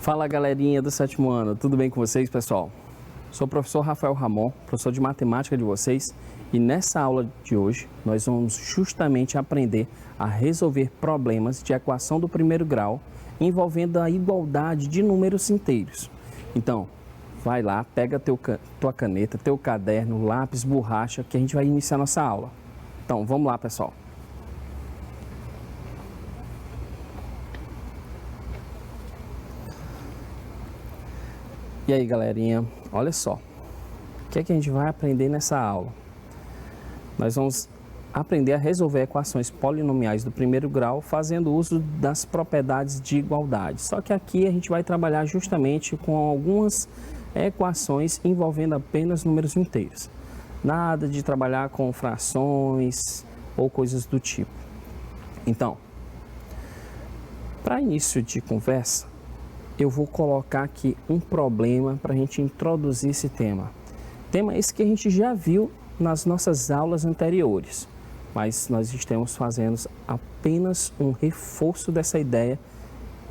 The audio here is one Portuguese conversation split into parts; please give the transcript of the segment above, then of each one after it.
Fala galerinha do sétimo ano, tudo bem com vocês, pessoal? Sou o professor Rafael Ramon, professor de matemática de vocês, e nessa aula de hoje nós vamos justamente aprender a resolver problemas de equação do primeiro grau envolvendo a igualdade de números inteiros. Então, vai lá, pega tua caneta, teu caderno, lápis, borracha, que a gente vai iniciar nossa aula. Então, vamos lá, pessoal. E aí, galerinha, olha só, o que é que a gente vai aprender nessa aula? Nós vamos aprender a resolver equações polinomiais do primeiro grau fazendo uso das propriedades de igualdade. Só que aqui a gente vai trabalhar justamente com algumas equações envolvendo apenas números inteiros. Nada de trabalhar com frações ou coisas do tipo. Então, para início de conversa, eu vou colocar aqui um problema para a gente introduzir esse tema. Tema esse que a gente já viu nas nossas aulas anteriores, mas nós estamos fazendo apenas um reforço dessa ideia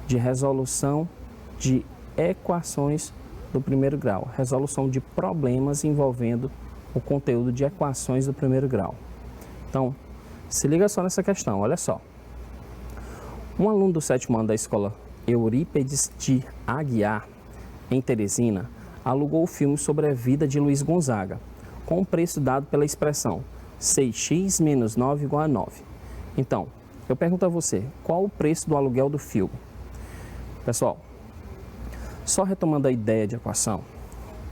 de resolução de equações do primeiro grau, resolução de problemas envolvendo o conteúdo de equações do primeiro grau. Então, se liga só nessa questão, olha só. Um aluno do sétimo ano da escola Eurípides de Aguiar, em Teresina, alugou o filme sobre a vida de Luiz Gonzaga, com o preço dado pela expressão 6x menos 9 igual a 9. Então, eu pergunto a você, qual o preço do aluguel do filme? Pessoal, só retomando a ideia de equação,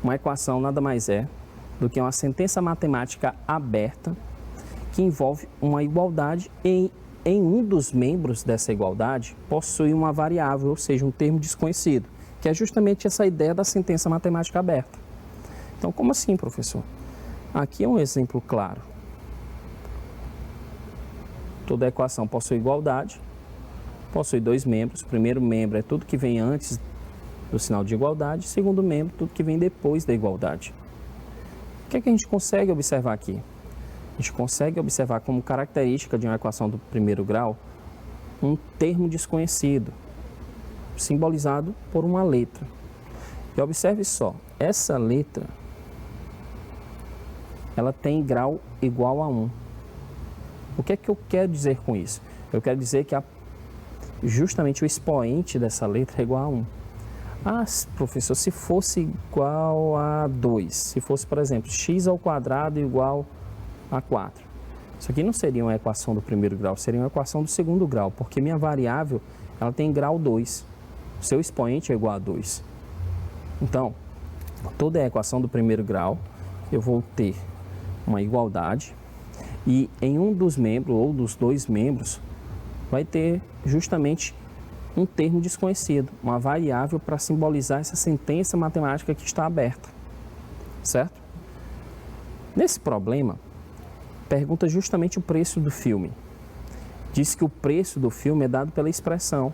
uma equação nada mais é do que uma sentença matemática aberta que envolve uma igualdade em um dos membros dessa igualdade possui uma variável, ou seja, um termo desconhecido, que é justamente essa ideia da sentença matemática aberta. Então, como assim, professor? Aqui é um exemplo claro. Toda equação possui igualdade, possui dois membros. O primeiro membro é tudo que vem antes do sinal de igualdade, o segundo membro, tudo que vem depois da igualdade. O que é que a gente consegue observar aqui? A gente consegue observar como característica de uma equação do primeiro grau um termo desconhecido, simbolizado por uma letra. E observe só, essa letra, ela tem grau igual a 1. O que é que eu quero dizer com isso? Eu quero dizer que justamente o expoente dessa letra é igual a 1. Ah, professor, se fosse igual a 2, se fosse, por exemplo, x ao quadrado igual a 4. Isso aqui não seria uma equação do primeiro grau, seria uma equação do segundo grau, porque minha variável ela tem grau 2. O seu expoente é igual a 2. Então, toda a equação do primeiro grau, eu vou ter uma igualdade e em um dos membros ou dos dois membros vai ter justamente um termo desconhecido, uma variável para simbolizar essa sentença matemática que está aberta, certo? Nesse problema, pergunta justamente o preço do filme. Diz que o preço do filme é dado pela expressão.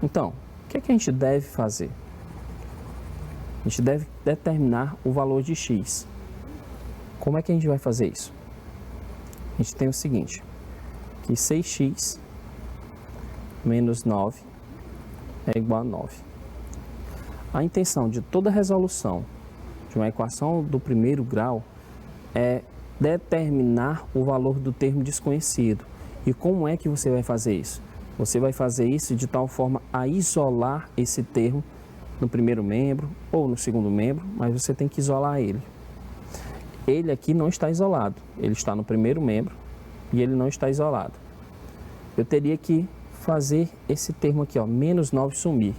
Então, o que é que a gente deve fazer? A gente deve determinar o valor de x. Como é que a gente vai fazer isso? A gente tem o seguinte, que 6x menos 9 é igual a 9. A intenção de toda resolução de uma equação do primeiro grau é determinar o valor do termo desconhecido. E como é que você vai fazer isso? Você vai fazer isso de tal forma a isolar esse termo no primeiro membro ou no segundo membro, mas você tem que isolar ele. Ele aqui não está isolado, ele está no primeiro membro e ele não está isolado. Eu teria que fazer esse termo aqui, ó, menos 9 sumir.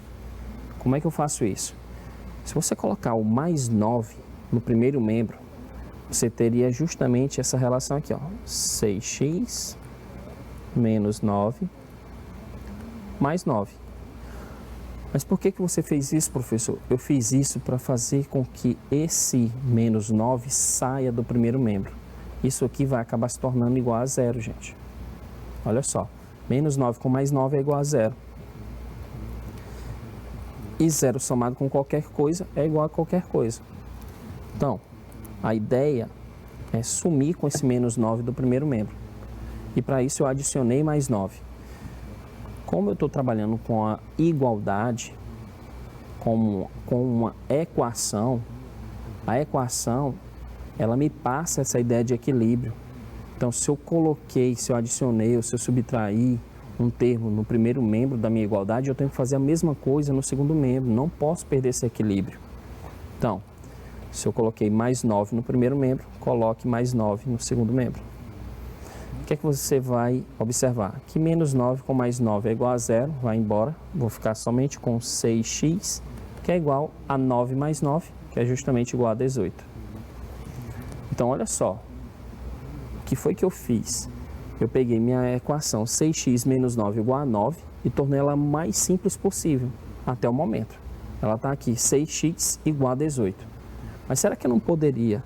Como é que eu faço isso? Se você colocar o mais 9 no primeiro membro, você teria justamente essa relação aqui, ó, 6x menos 9 mais 9. Mas por que você fez isso, professor? Eu fiz isso para fazer com que esse menos 9 saia do primeiro membro. Isso aqui vai acabar se tornando igual a zero, gente. Olha só, menos 9 com mais 9 é igual a zero. E zero somado com qualquer coisa é igual a qualquer coisa. Então, a ideia é sumir com esse menos 9 do primeiro membro. E para isso eu adicionei mais 9. Como eu estou trabalhando com a igualdade, com uma equação, a equação, ela me passa essa ideia de equilíbrio. Então, se eu adicionei ou se eu subtraí um termo no primeiro membro da minha igualdade, eu tenho que fazer a mesma coisa no segundo membro, não posso perder esse equilíbrio. Então, se eu coloquei mais 9 no primeiro membro, coloque mais 9 no segundo membro. O que é que você vai observar? Que menos 9 com mais 9 é igual a 0, vai embora. Vou ficar somente com 6x, que é igual a 9 mais 9, que é justamente igual a 18. Então, olha só. O que foi que eu fiz? Eu peguei minha equação 6x menos 9 igual a 9 e tornei ela mais simples possível, até o momento. Ela está aqui, 6x igual a 18. Mas será que eu não poderia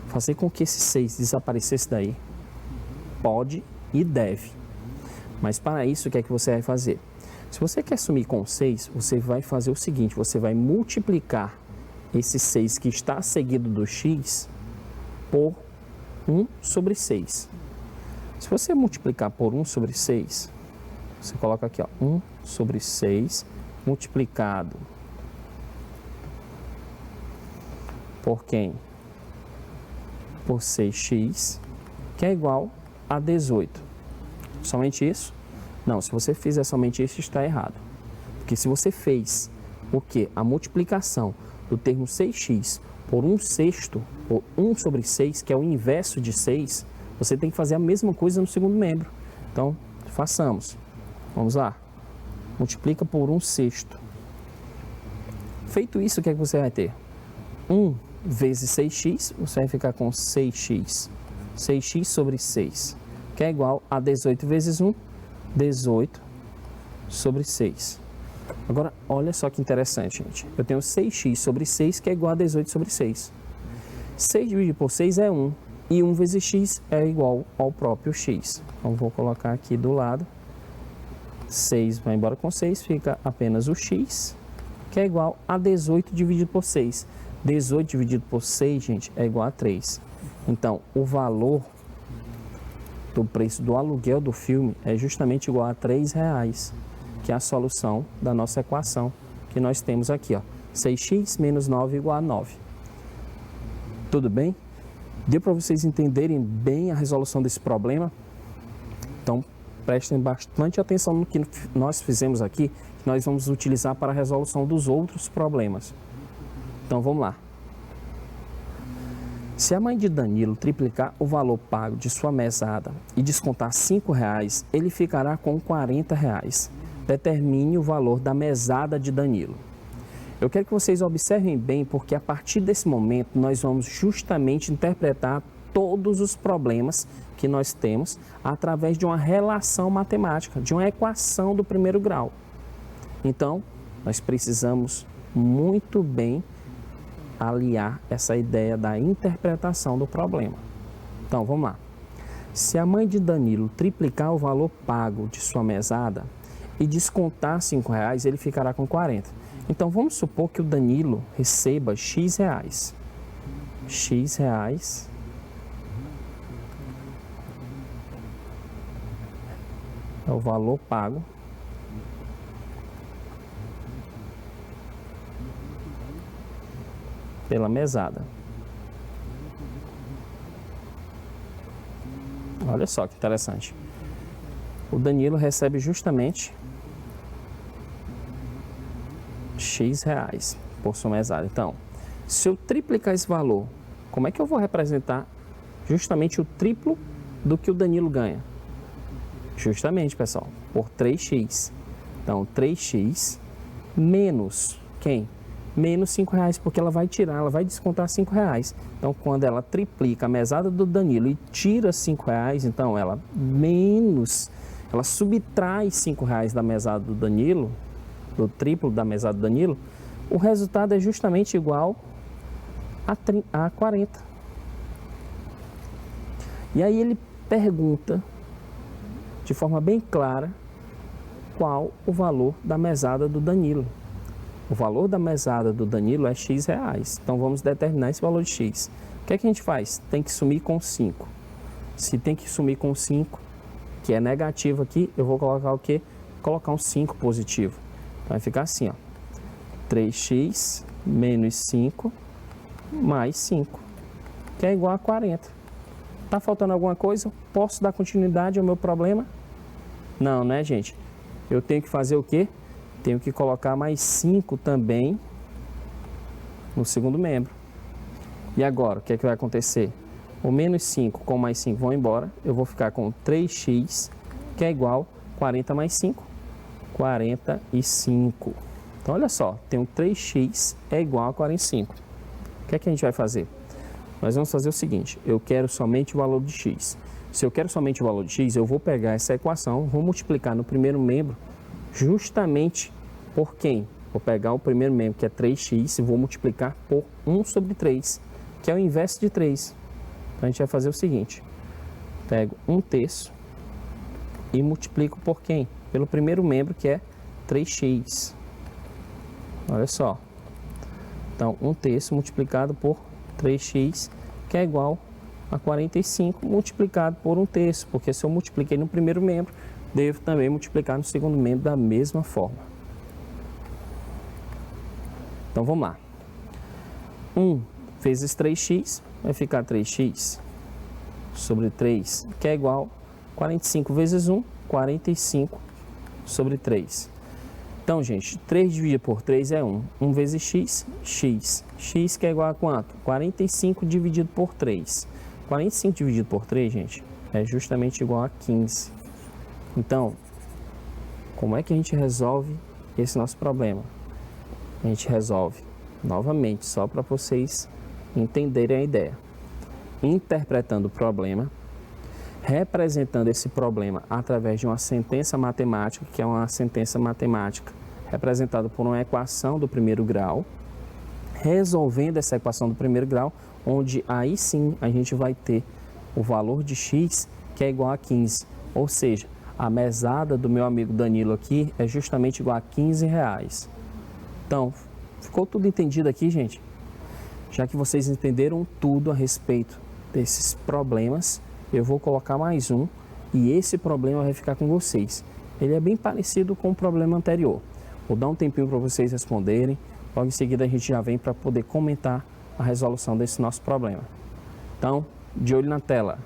fazer com que esse 6 desaparecesse daí? Pode e deve. Mas para isso, o que é que você vai fazer? Se você quer sumir com 6, você vai fazer o seguinte, você vai multiplicar esse 6 que está seguido do x por 1 sobre 6. Se você multiplicar por 1 sobre 6, você coloca aqui, ó, 1 sobre 6 multiplicado por quem? Por 6x, que é igual a 18. Somente isso? Não, se você fizer somente isso, está errado. Porque se você fez o quê? A multiplicação do termo 6x por 1/6, por 1 sobre 6, que é o inverso de 6, você tem que fazer a mesma coisa no segundo membro. Então, façamos. Vamos lá. Multiplica por 1/6. Feito isso, o que é que você vai ter? 1 vezes 6x, você vai ficar com 6x. 6x sobre 6, que é igual a 18 vezes 1, 18 sobre 6. Agora, olha só que interessante, gente. Eu tenho 6x sobre 6, que é igual a 18 sobre 6. 6 dividido por 6 é 1. E 1 vezes x é igual ao próprio x. Então, vou colocar aqui do lado. 6 vai embora com 6, fica apenas o x, que é igual a 18 dividido por 6. 18 dividido por 6, gente, é igual a 3. Então, o valor do preço do aluguel do filme é justamente igual a R$3, que é a solução da nossa equação que nós temos aqui, ó. 6x menos 9 igual a 9. Tudo bem? Deu para vocês entenderem bem a resolução desse problema? Então, prestem bastante atenção no que nós fizemos aqui, que nós vamos utilizar para a resolução dos outros problemas. Então, vamos lá. Se a mãe de Danilo triplicar o valor pago de sua mesada e descontar R$5, ele ficará com R$40. Determine o valor da mesada de Danilo. Eu quero que vocês observem bem, porque a partir desse momento nós vamos justamente interpretar todos os problemas que nós temos através de uma relação matemática, de uma equação do primeiro grau. Então, nós precisamos muito bem aliar essa ideia da interpretação do problema. Então, vamos lá. Se a mãe de Danilo triplicar o valor pago de sua mesada e descontar R$5, ele ficará com 40. Então, vamos supor que o Danilo receba X reais. X reais é o valor pago pela mesada. Olha só que interessante. O Danilo recebe justamente X reais por sua mesada. Então, se eu triplicar esse valor, como é que eu vou representar justamente o triplo do que o Danilo ganha? Justamente, pessoal, por 3x. Então, 3x menos quem? Menos R$5, porque ela vai tirar, ela vai descontar R$5. Então, quando ela triplica a mesada do Danilo e tira R$5, então ela subtrai R$5 da mesada do Danilo, do triplo da mesada do Danilo, o resultado é justamente igual a 40. E aí ele pergunta, de forma bem clara, qual o valor da mesada do Danilo. O valor da mesada do Danilo é X reais. Então, vamos determinar esse valor de X. O que é que a gente faz? Tem que sumir com 5. Se tem que sumir com 5, que é negativo aqui, eu vou colocar o quê? Colocar um 5 positivo. Então, vai ficar assim, ó. 3x menos 5 mais 5, que é igual a 40. Tá faltando alguma coisa? Posso dar continuidade ao meu problema? Não, né, gente? Eu tenho que fazer o quê? Tenho que colocar mais 5 também no segundo membro. E agora, o que é que vai acontecer? O menos 5 com mais 5 vão embora. Eu vou ficar com 3x, que é igual a 40 mais 5, 45. Então, olha só, tenho 3x é igual a 45. O que é que a gente vai fazer? Nós vamos fazer o seguinte, eu quero somente o valor de x. Se eu quero somente o valor de x, eu vou pegar essa equação, vou multiplicar no primeiro membro justamente por quem? Vou pegar o primeiro membro, que é 3x, e vou multiplicar por 1 sobre 3, que é o inverso de 3. Então, a gente vai fazer o seguinte, pego 1/3 e multiplico por quem? Pelo primeiro membro, que é 3x. Olha só. Então, 1/3 multiplicado por 3x, que é igual a 45, multiplicado por 1/3, porque se eu multipliquei no primeiro membro, devo também multiplicar no segundo membro da mesma forma. Então, vamos lá. 1 vezes 3x vai ficar 3x sobre 3, que é igual a 45 vezes 1, 45 sobre 3. Então, gente, 3 dividido por 3 é 1. 1 vezes x, x. X que é igual a quanto? 45 dividido por 3. 45 dividido por 3, gente, é justamente igual a 15. Então, como é que a gente resolve esse nosso problema? A gente resolve, novamente, só para vocês entenderem a ideia. Interpretando o problema, representando esse problema através de uma sentença matemática, que é uma sentença matemática representada por uma equação do primeiro grau, resolvendo essa equação do primeiro grau, onde aí sim a gente vai ter o valor de x, que é igual a 15. Ou seja, a mesada do meu amigo Danilo aqui é justamente igual a 15 reais. Então, ficou tudo entendido aqui, gente? Já que vocês entenderam tudo a respeito desses problemas, eu vou colocar mais um e esse problema vai ficar com vocês. Ele é bem parecido com o problema anterior. Vou dar um tempinho para vocês responderem. Logo em seguida a gente já vem para poder comentar a resolução desse nosso problema. Então, de olho na tela.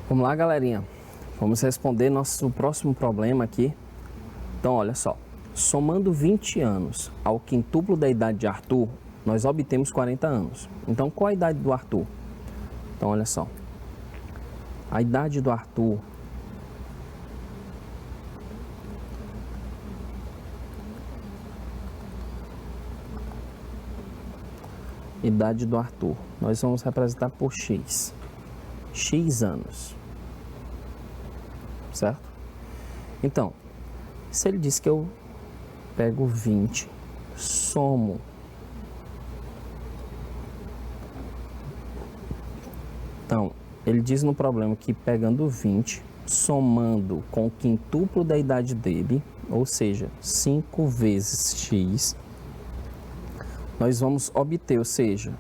Vamos lá, galerinha. Vamos responder nosso próximo problema aqui. Então, olha só. Somando 20 anos ao quintuplo da idade de Arthur, nós obtemos 40 anos. Então, qual a idade do Arthur? Então, olha só. A idade do Arthur nós vamos representar por x. X anos. Certo? Então, se ele diz que eu pego 20, somo Então, ele diz no problema que pegando 20, somando com o quintuplo da idade dele, ou seja, 5 vezes x, nós vamos obter, ou seja,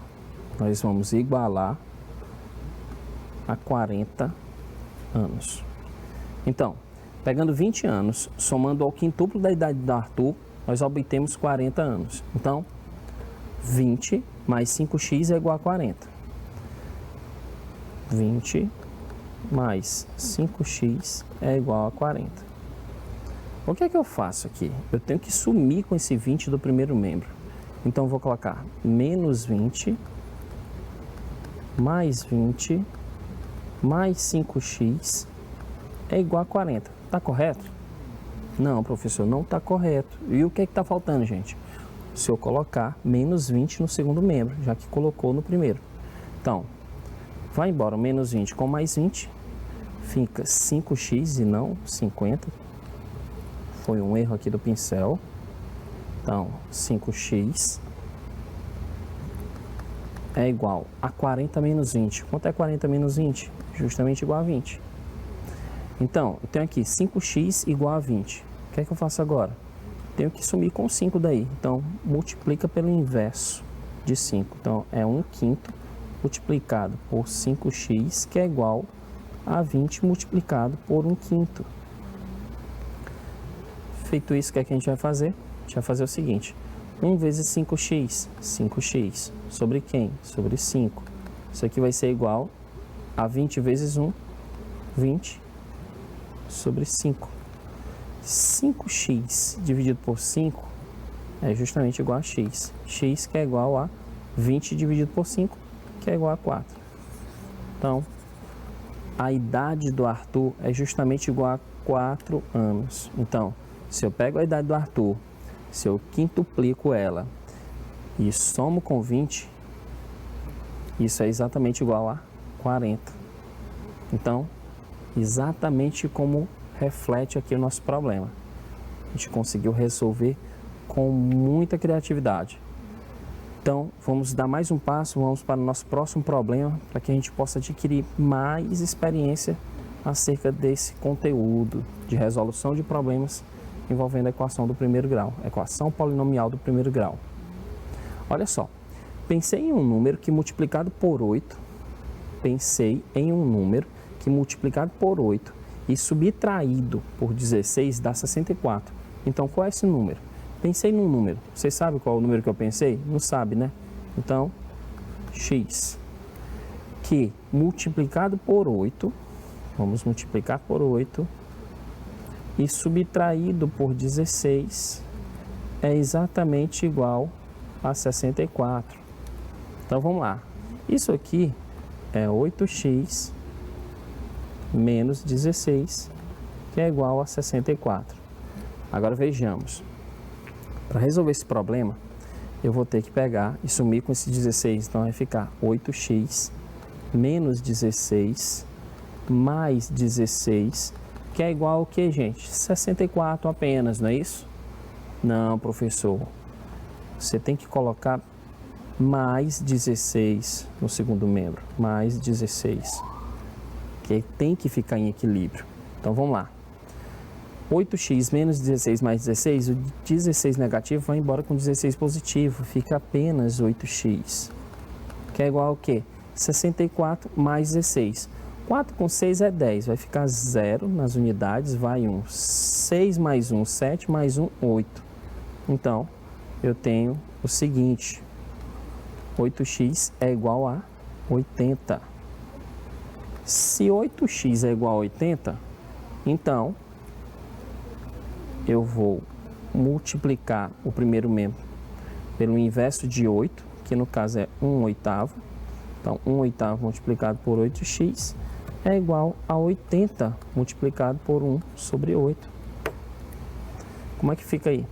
nós vamos igualar a 40 anos. Então, pegando 20 anos, somando ao quintuplo da idade do Arthur, nós obtemos 40 anos. Então, 20 mais 5x é igual a 40. 20 mais 5x é igual a 40. O que é que eu faço aqui? Eu tenho que sumir com esse 20 do primeiro membro. Então, eu vou colocar menos 20 mais 20 mais 5x é igual a 40. Está correto? Não, professor, não está correto. E o que é que está faltando, gente? Se eu colocar menos 20 no segundo membro, já que colocou no primeiro. Então, vai embora o menos 20 com mais 20, fica 5x e não 50. Foi um erro aqui do pincel. Então, 5x é igual a 40 menos 20. Quanto é 40 menos 20? Justamente igual a 20. Então, eu tenho aqui 5x igual a 20. O que é que eu faço agora? Tenho que sumir com 5 daí. Então, multiplica pelo inverso de 5. Então, é 1/5 multiplicado por 5x, que é igual a 20 multiplicado por 1/5. Feito isso, o que é que a gente vai fazer? A gente vai fazer o seguinte. 1 vezes 5x, 5x, sobre quem? Sobre 5. Isso aqui vai ser igual a 20 vezes 1, 20 sobre 5. 5x dividido por 5 é justamente igual a x. X que é igual a 20 dividido por 5, que é igual a 4. Então, a idade do Arthur é justamente igual a 4 anos. Então, se eu pego a idade do Arthur, se eu quintuplico ela e somo com 20, isso é exatamente igual a 40. Então, exatamente como reflete aqui o nosso problema. A gente conseguiu resolver com muita criatividade. Então, vamos dar mais um passo, vamos para o nosso próximo problema, para que a gente possa adquirir mais experiência acerca desse conteúdo de resolução de problemas envolvendo a equação do primeiro grau, equação polinomial do primeiro grau. Olha só, pensei em um número que multiplicado por 8 e subtraído por 16 dá 64. Então, qual é esse número? Pensei num número. Vocês sabem qual é o número que eu pensei? Não sabe, né? Então, x, que multiplicado por 8, vamos multiplicar por 8, e subtraído por 16 é exatamente igual a 64. Então, vamos lá. Isso aqui é 8x menos 16, que é igual a 64. Agora vejamos. Para resolver esse problema, eu vou ter que pegar e sumir com esse 16. Então vai ficar 8x menos 16 mais 16, que é igual ao que, gente? 64 apenas, não é isso? Não, professor. Você tem que colocar mais 16 no segundo membro. Mais 16. Que tem que ficar em equilíbrio. Então, vamos lá. 8x menos 16 mais 16, o 16 negativo vai embora com 16 positivo. Fica apenas 8x. Que é igual ao quê? 64 mais 16. 4 com 6 é 10. Vai ficar 0 nas unidades, vai 1. 6 mais 1, 7 mais 1, 8. Então, eu tenho o seguinte. 8x é igual a 80. Se 8x é igual a 80, então eu vou multiplicar o primeiro membro pelo inverso de 8, que no caso é 1/8. Então, 1/8 multiplicado por 8x é igual a 80 multiplicado por 1/8. Como é que fica aí?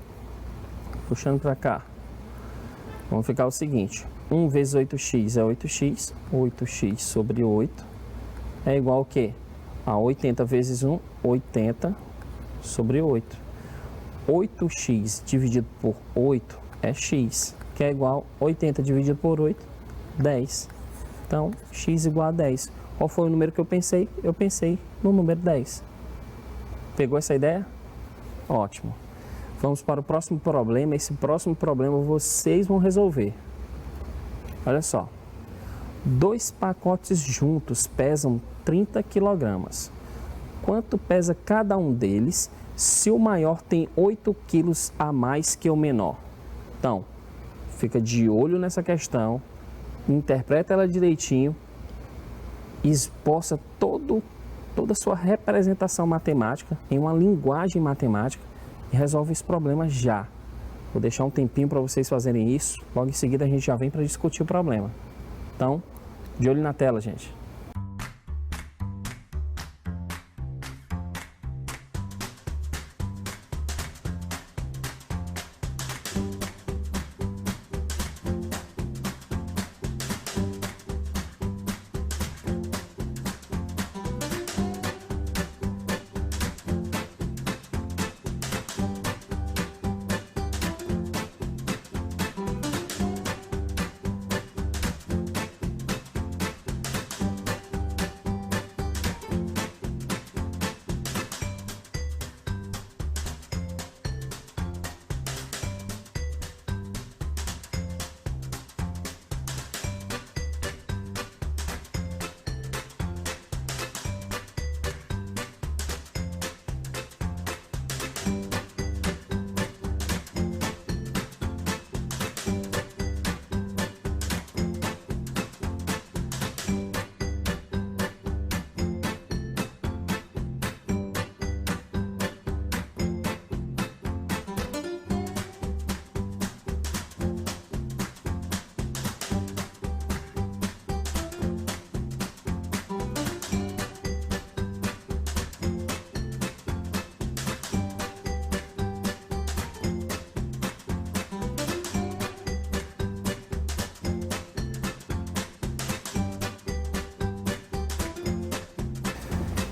Puxando para cá. Vamos ficar o seguinte. 1 vezes 8x é 8x. 8x sobre 8 é igual ao quê? A 80 vezes 1, 80 sobre 8. 8x dividido por 8 é x, que é igual a 80 dividido por 8, 10. Então, x igual a 10. Qual foi o número que eu pensei? Eu pensei no número 10. Pegou essa ideia? Ótimo. Vamos para o próximo problema. Esse próximo problema vocês vão resolver. Olha só. 2 pacotes juntos pesam 30 kg. Quanto pesa cada um deles se o maior tem 8 kg a mais que o menor? Então, fica de olho nessa questão, interpreta ela direitinho, esboça toda a sua representação matemática em uma linguagem matemática e resolve esse problema já. Vou deixar um tempinho para vocês fazerem isso, logo em seguida a gente já vem para discutir o problema. Então, de olho na tela, gente.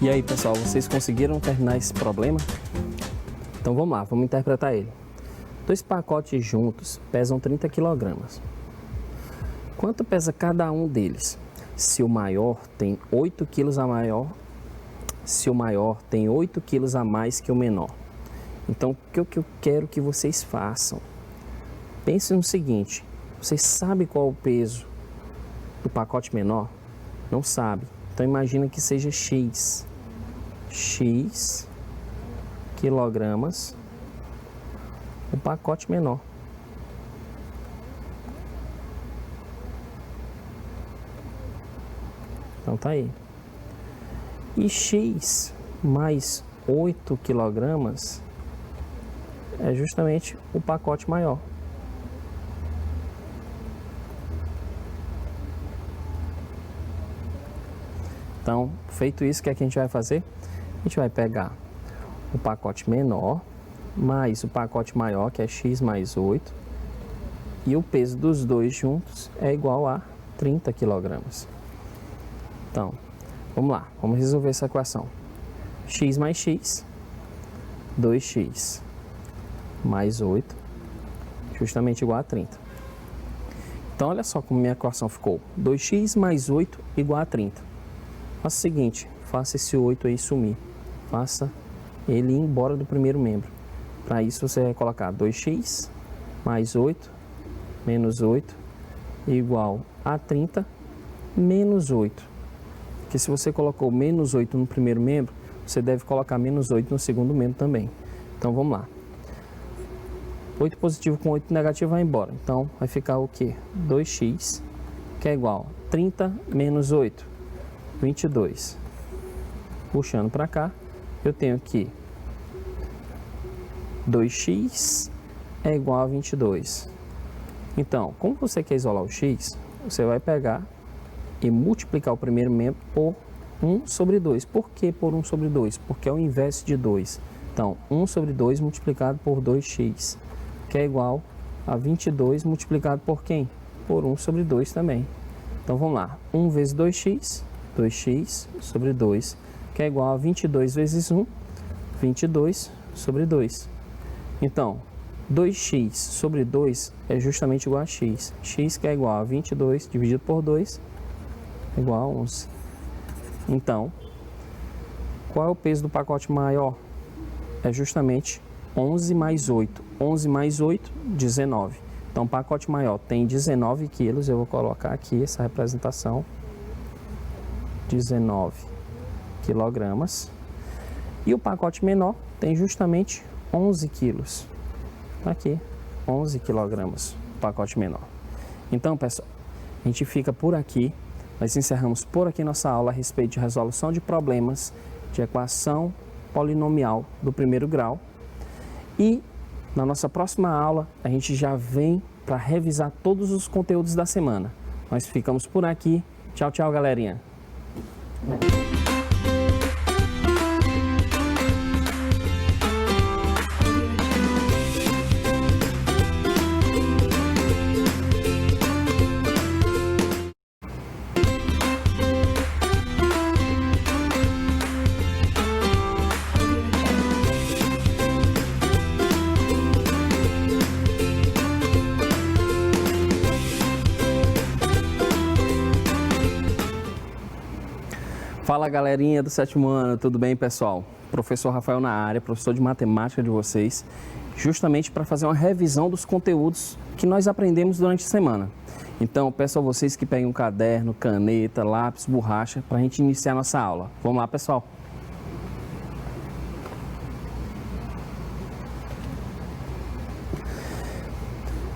E aí, pessoal, vocês conseguiram terminar esse problema? Então vamos lá, vamos interpretar ele. 2 pacotes juntos pesam 30 kg. Quanto pesa cada um deles? Se o maior tem 8 kg a maior, se o maior tem 8 kg a mais que o menor. Então, o que eu quero que vocês façam? Pense no seguinte, vocês sabem qual é o peso do pacote menor? Não sabe. Então imagina que seja x quilogramas o pacote menor. Então tá aí. E x mais 8 quilogramas é justamente o pacote maior. Então, feito isso, o que é que a gente vai fazer? A gente vai pegar o pacote menor mais o pacote maior, que é x mais 8, e o peso dos dois juntos é igual a 30 kg. Então, vamos lá, vamos resolver essa equação. X mais x, 2x mais 8, justamente igual a 30. Então, olha só como minha equação ficou. 2x mais 8 igual a 30. Faça o seguinte, faça esse 8 aí sumir. Faça ele ir embora do primeiro membro. Para isso, você vai colocar 2x mais 8 menos 8 igual a 30 menos 8. Porque se você colocou menos 8 no primeiro membro, você deve colocar menos 8 no segundo membro também. Então, vamos lá. 8 positivo com 8 negativo vai embora. Então, vai ficar o quê? 2x, que é igual a 30 menos 8. 22. Puxando para cá, eu tenho aqui 2x é igual a 22. Então, como você quer isolar o x, você vai pegar e multiplicar o primeiro membro por 1 sobre 2. Por que por 1 sobre 2? Porque é o inverso de 2. Então, 1 sobre 2 multiplicado por 2x, que é igual a 22 multiplicado por quem? Por 1 sobre 2 também. Então, vamos lá. 1 vezes 2x, 2x sobre 2, que é igual a 22 vezes 1, 22 sobre 2. Então, 2x sobre 2 é justamente igual a x. X que é igual a 22 dividido por 2 é igual a 11. Então, qual é o peso do pacote maior? É justamente 11 mais 8. 11 mais 8, 19. Então, o pacote maior tem 19 quilos. Eu vou colocar aqui essa representação. 19 quilogramas. E o pacote menor tem justamente 11 quilos. Aqui, 11 quilogramas, o pacote menor. Então, pessoal, a gente fica por aqui. Nós encerramos por aqui nossa aula a respeito de resolução de problemas de equação polinomial do primeiro grau. E na nossa próxima aula, a gente já vem para revisar todos os conteúdos da semana. Nós ficamos por aqui. Tchau, tchau, galerinha. Fala galerinha do sétimo ano, tudo bem pessoal? Professor Rafael na área, professor de matemática de vocês, justamente para fazer uma revisão dos conteúdos que nós aprendemos durante a semana. Então peço a vocês que peguem um caderno, caneta, lápis, borracha para a gente iniciar nossa aula. Vamos lá pessoal?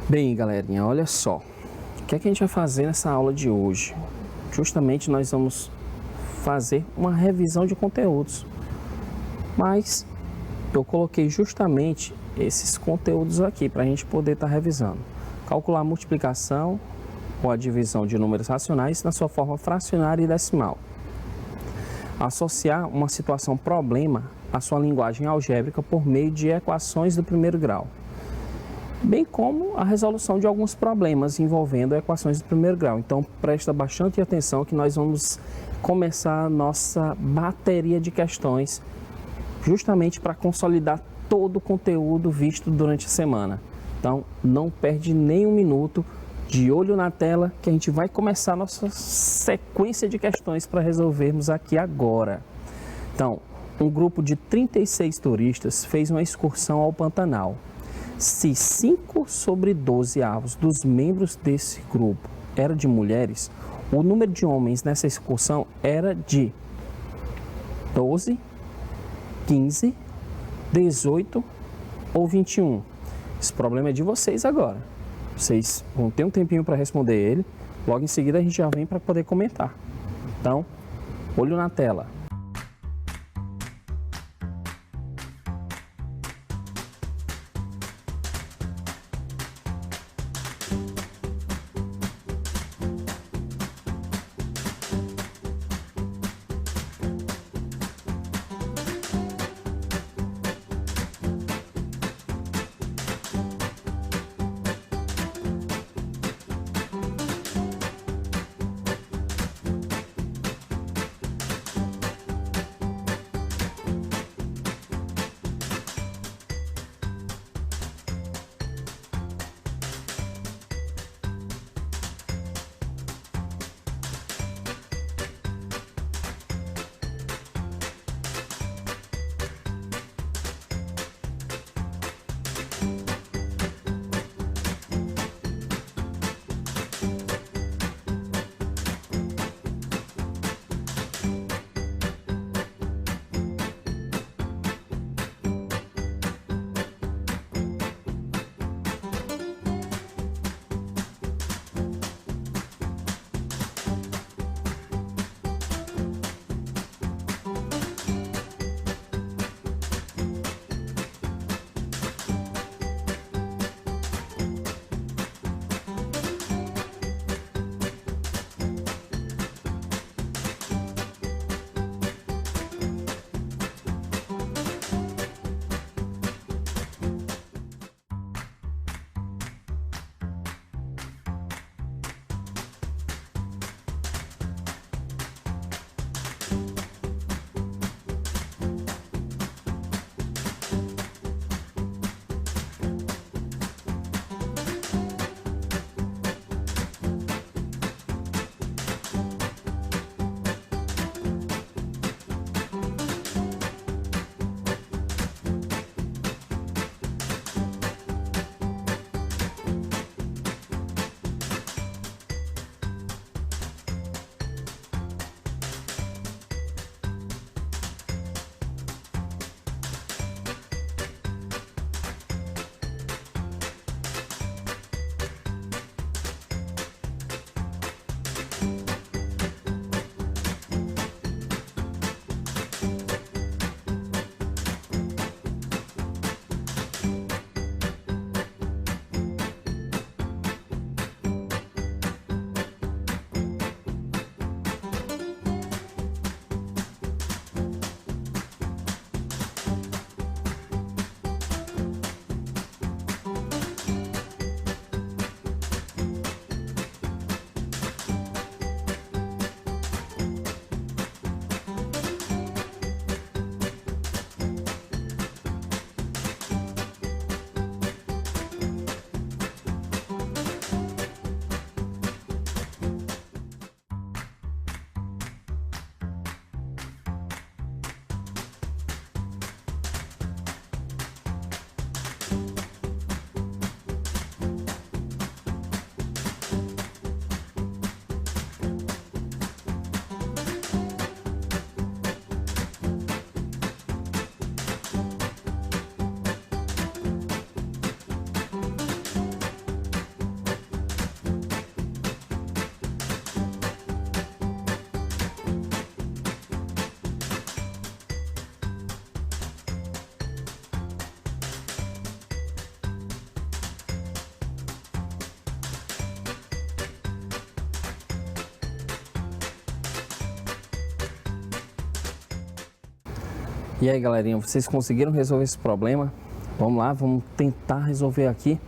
Bem galerinha, olha só, o que é que a gente vai fazer nessa aula de hoje? Justamente nós vamos fazer uma revisão de conteúdos, mas eu coloquei justamente esses conteúdos aqui para a gente poder estar revisando. Calcular a multiplicação ou a divisão de números racionais na sua forma fracionária e decimal. Associar uma situação problema à sua linguagem algébrica por meio de equações do primeiro grau, bem como a resolução de alguns problemas envolvendo equações do primeiro grau. Então presta bastante atenção que nós vamos começar a nossa bateria de questões justamente para consolidar todo o conteúdo visto durante a semana. Então não perde nem um minuto, de olho na tela, que a gente vai começar a nossa sequência de questões para resolvermos aqui agora. Então, um grupo de 36 turistas fez uma excursão ao Pantanal. Se 5 sobre 12 avos dos membros desse grupo eram de mulheres, o número de homens nessa excursão era de 12, 15, 18 ou 21. Esse problema é de vocês agora. Vocês vão ter um tempinho para responder ele. Logo em seguida a gente já vem para poder comentar. Então, olho na tela. E aí, galerinha, vocês conseguiram resolver esse problema? Vamos lá, vamos tentar resolver aqui.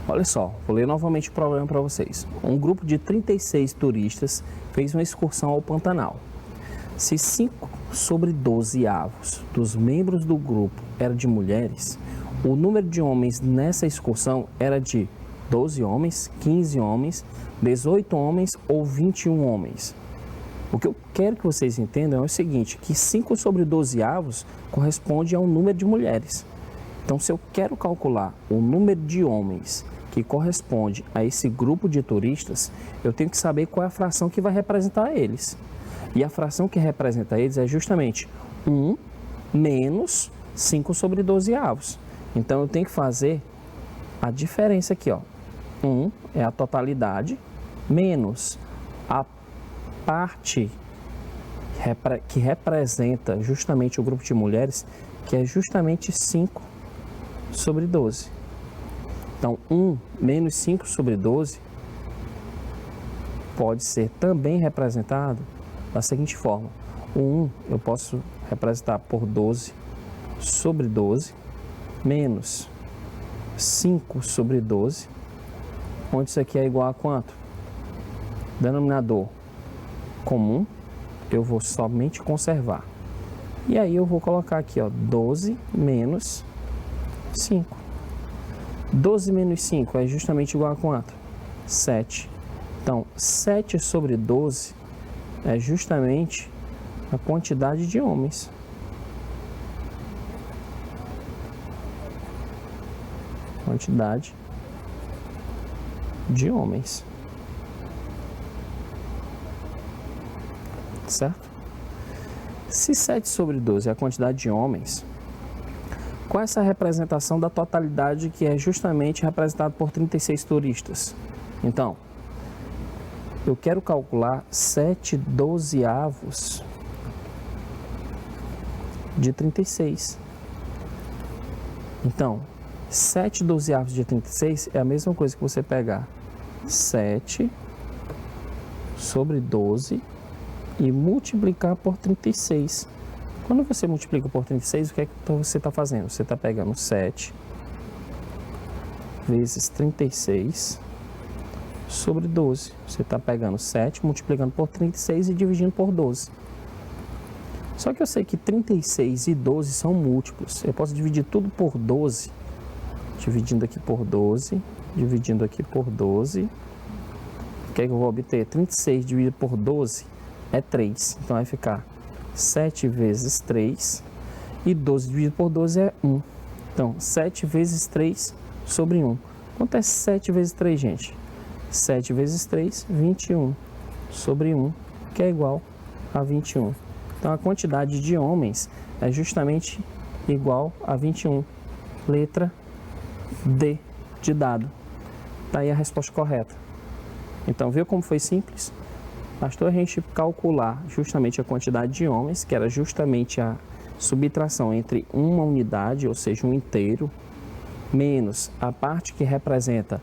Olha só, vou ler novamente o problema para vocês. Um grupo de 36 turistas fez uma excursão ao Pantanal. Se 5 sobre 12 avos dos membros do grupo eram de mulheres, o número de homens nessa excursão era de 12 homens, 15 homens, 18 homens ou 21 homens. O que eu quero que vocês entendam é o seguinte, que 5 sobre 12 avos corresponde a um número de mulheres. Então, se eu quero calcular o número de homens que corresponde a esse grupo de turistas, eu tenho que saber qual é a fração que vai representar eles. E a fração que representa eles é justamente 1 menos 5 sobre 12 avos. Então, eu tenho que fazer a diferença aqui, ó. 1 é a totalidade, menos a parte que representa justamente o grupo de mulheres, que é justamente 5 sobre 12. Então, 1 menos 5 sobre 12 pode ser também representado da seguinte forma. O 1 eu posso representar por 12 sobre 12, menos 5 sobre 12, onde isso aqui é igual a quanto? Denominador comum, eu vou somente conservar. E aí eu vou colocar aqui, ó, 12 menos 5. 12 menos 5 é justamente igual a quanto? 7. Então, 7 sobre 12 é justamente a quantidade de homens. Quantidade de homens. Certo? Se 7 sobre 12 é a quantidade de homens, qual é essa representação da totalidade que é justamente representada por 36 turistas? Então, eu quero calcular 7 dozeavos de 36. Então, 7 dozeavos de 36 é a mesma coisa que você pegar 7 sobre 12 e multiplicar por 36. Quando você multiplica por 36, o que é que você está fazendo? Você está pegando 7 vezes 36 sobre 12. Você está pegando 7, multiplicando por 36 e dividindo por 12. Só que eu sei que 36 e 12 são múltiplos. Eu posso dividir tudo por 12. Dividindo aqui por 12, dividindo aqui por 12. O que é que eu vou obter? 36 dividido por 12 é 3. Então vai ficar 7 vezes 3 e 12 dividido por 12 é 1. Então, 7 vezes 3 sobre 1. Quanto é 7 vezes 3, gente? 7 vezes 3, 21 sobre 1, que é igual a 21. Então, a quantidade de homens é justamente igual a 21. Letra D de dado. Tá aí a resposta correta. Então, viu como foi simples? Bastou a gente calcular justamente a quantidade de homens, que era justamente a subtração entre uma unidade, ou seja, um inteiro, menos a parte que representa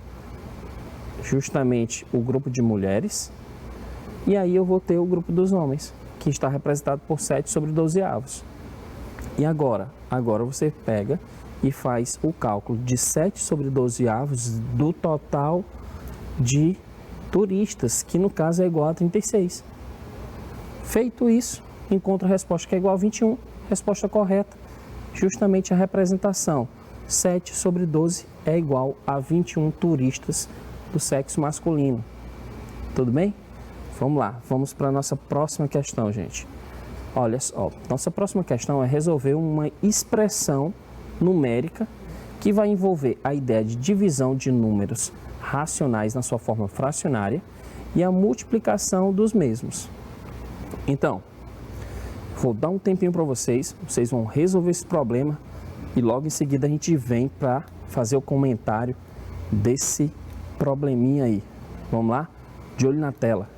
justamente o grupo de mulheres, e aí eu vou ter o grupo dos homens, que está representado por 7 sobre 12 avos. E agora você pega e faz o cálculo de 7 sobre 12 avos do total de turistas, que no caso é igual a 36. Feito isso, encontra a resposta que é igual a 21. Resposta correta, justamente a representação. 7 sobre 12 é igual a 21 turistas do sexo masculino. Tudo bem? Vamos lá, vamos para a nossa próxima questão, gente. Olha só, nossa próxima questão é resolver uma expressão numérica que vai envolver a ideia de divisão de números racionais na sua forma fracionária e a multiplicação dos mesmos. Então, vou dar um tempinho para vocês vão resolver esse problema e logo em seguida a gente vem para fazer o comentário desse probleminha aí. Vamos lá? De olho na tela.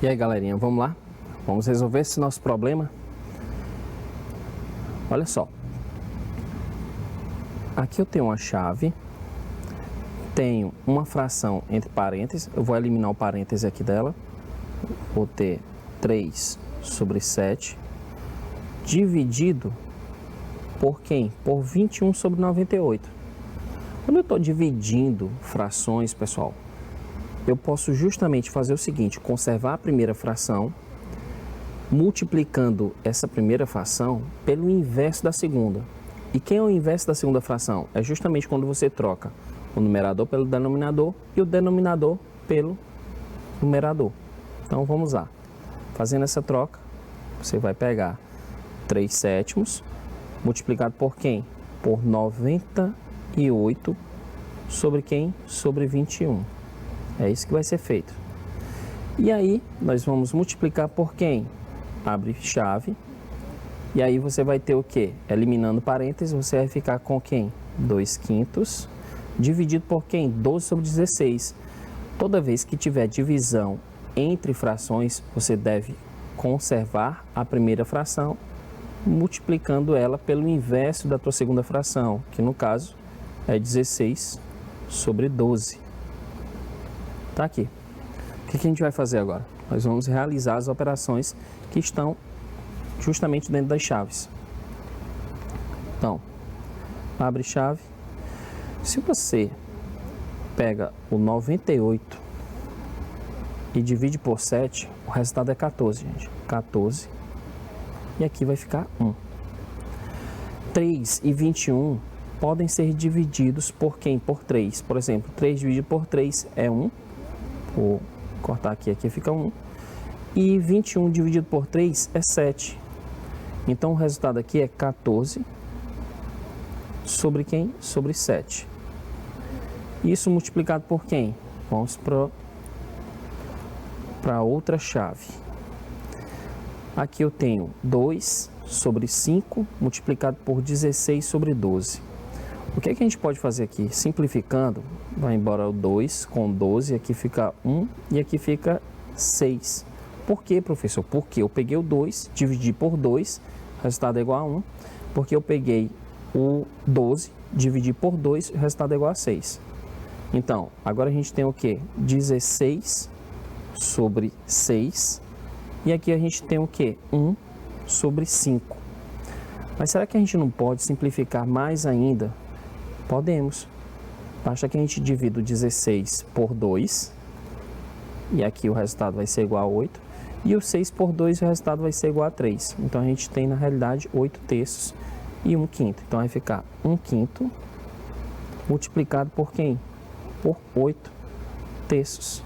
E aí, galerinha, vamos lá? Vamos resolver esse nosso problema? Olha só. Aqui eu tenho uma chave, tenho uma fração entre parênteses, eu vou eliminar o parêntese aqui dela, vou ter 3 sobre 7, dividido por quem? Por 21 sobre 98. Quando eu estou dividindo frações, pessoal, eu posso justamente fazer o seguinte, conservar a primeira fração, multiplicando essa primeira fração pelo inverso da segunda. E quem é o inverso da segunda fração? É justamente quando você troca o numerador pelo denominador e o denominador pelo numerador. Então vamos lá. Fazendo essa troca, você vai pegar 3 sétimos multiplicado por quem? Por 98 sobre quem? Sobre 21. É isso que vai ser feito. E aí nós vamos multiplicar por quem? Abre chave. E aí você vai ter o quê? Eliminando parênteses, você vai ficar com quem? 2/5 dividido por quem? 12 sobre 16. Toda vez que tiver divisão entre frações, você deve conservar a primeira fração, multiplicando ela pelo inverso da tua segunda fração, que no caso é 16 sobre 12. Tá aqui. O que a gente vai fazer agora? Nós vamos realizar as operações que estão justamente dentro das chaves. Então, abre chave. Se você pega o 98 e divide por 7, o resultado é 14, gente. 14. E aqui vai ficar 1. 3 e 21 podem ser divididos por quem? Por 3. Por exemplo, 3 dividido por 3 é 1. Vou cortar aqui, aqui fica 1. E 21 dividido por 3 é 7. Então, o resultado aqui é 14 sobre quem? Sobre 7. Isso multiplicado por quem? Vamos para outra chave. Aqui eu tenho 2 sobre 5 multiplicado por 16 sobre 12. O que é que a gente pode fazer aqui? Simplificando, vai embora o 2 com 12, aqui fica 1 e aqui fica 6. Por quê, professor? Porque eu peguei o 2, dividi por 2, o resultado é igual a 1. Porque eu peguei o 12, dividi por 2, o resultado é igual a 6. Então, agora a gente tem o quê? 16 sobre 6. E aqui a gente tem o quê? 1 sobre 5. Mas será que a gente não pode simplificar mais ainda? Podemos. Basta que a gente divida o 16 por 2. E aqui o resultado vai ser igual a 8. E o 6 por 2, o resultado vai ser igual a 3. Então, a gente tem, na realidade, 8 terços e 1/5. Então, vai ficar 1/5 multiplicado por quem? Por 8 terços.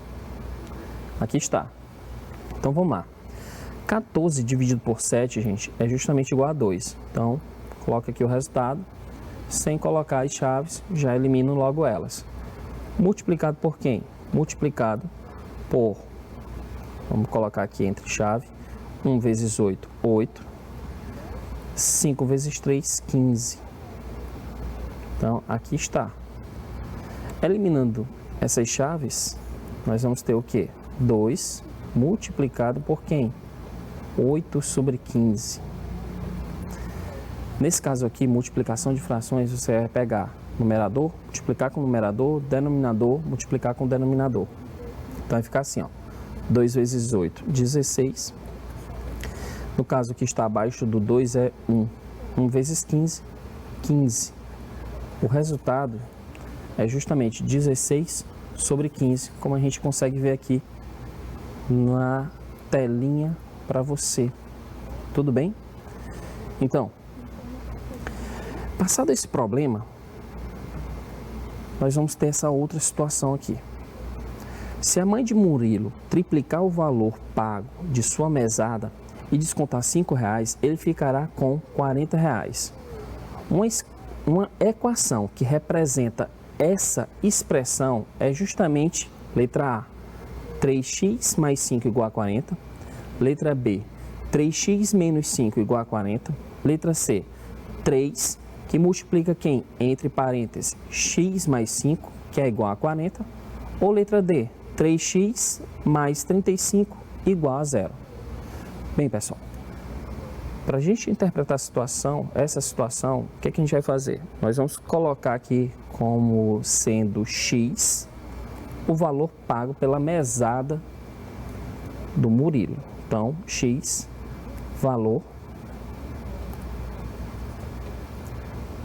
Aqui está. Então, vamos lá. 14 dividido por 7, gente, é justamente igual a 2. Então, coloca aqui o resultado. Sem colocar as chaves, já elimino logo elas. Multiplicado por quem? Multiplicado por... Vamos colocar aqui entre chave. 1 vezes 8, 8. 5 vezes 3, 15. Então, aqui está. Eliminando essas chaves, nós vamos ter o quê? 2 multiplicado por quem? 8 sobre 15. Nesse caso aqui, multiplicação de frações, você vai pegar numerador, multiplicar com numerador, denominador, multiplicar com denominador. Então, vai ficar assim, ó. 2 vezes 8, 16. No caso que está abaixo do 2 é 1. 1 vezes 15, 15. O resultado é justamente 16 sobre 15, como a gente consegue ver aqui na telinha para você. Tudo bem? Então, passado esse problema, nós vamos ter essa outra situação aqui. Se a mãe de Murilo triplicar o valor pago de sua mesada e descontar R$5, ele ficará com R$40. Uma equação que representa essa expressão é justamente letra A, 3x mais 5 igual a 40. Letra B, 3x menos 5 igual a 40. Letra C, 3, que multiplica quem? Entre parênteses, x mais 5, que é igual a 40. Ou letra D, 3x mais 35 igual a zero. Bem, pessoal, para a gente interpretar essa situação, o que a gente vai fazer? Nós vamos colocar aqui como sendo x o valor pago pela mesada do Murilo. Então, x, valor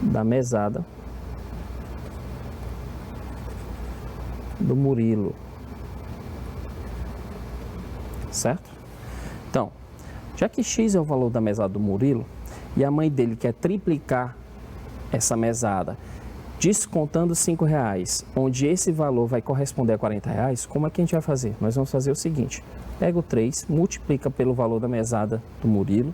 da mesada do Murilo, certo? Então, já que x é o valor da mesada do Murilo e a mãe dele quer triplicar essa mesada, descontando R$5, onde esse valor vai corresponder a R$40, como é que a gente vai fazer? Nós vamos fazer o seguinte: pega o 3, multiplica pelo valor da mesada do Murilo,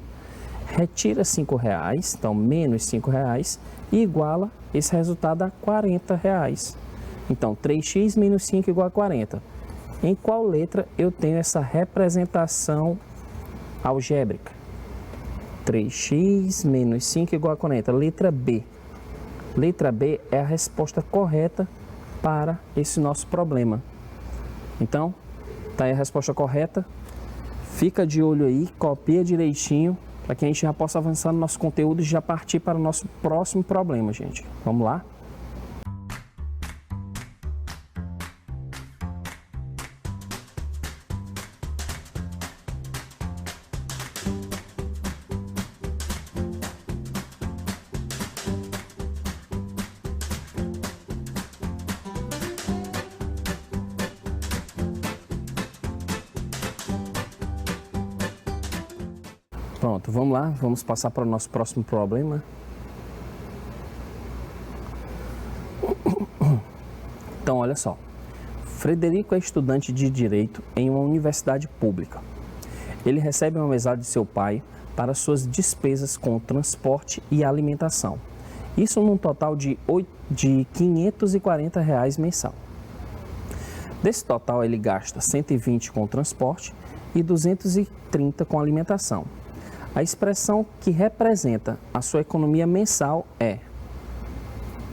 retira R$5, então menos R$5, e iguala esse resultado a R$40. Então, 3x menos 5 igual a 40. Em qual letra eu tenho essa representação algébrica? 3x menos 5 igual a 40. Letra B. Letra B é a resposta correta para esse nosso problema. Então, tá aí a resposta correta. Fica de olho aí, copia direitinho, para que a gente já possa avançar no nosso conteúdo e já partir para o nosso próximo problema, gente. Vamos lá? Pronto, vamos lá, vamos passar para o nosso próximo problema. Então, olha só. Frederico é estudante de Direito em uma universidade pública. Ele recebe uma mesada de seu pai para suas despesas com transporte e alimentação. Isso num total de R$540 mensal. Desse total, ele gasta 120 com transporte e 230 com alimentação. A expressão que representa a sua economia mensal é...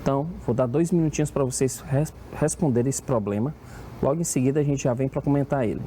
Então, vou dar 2 minutinhos para vocês responderem esse problema. Logo em seguida, a gente já vem para comentar ele.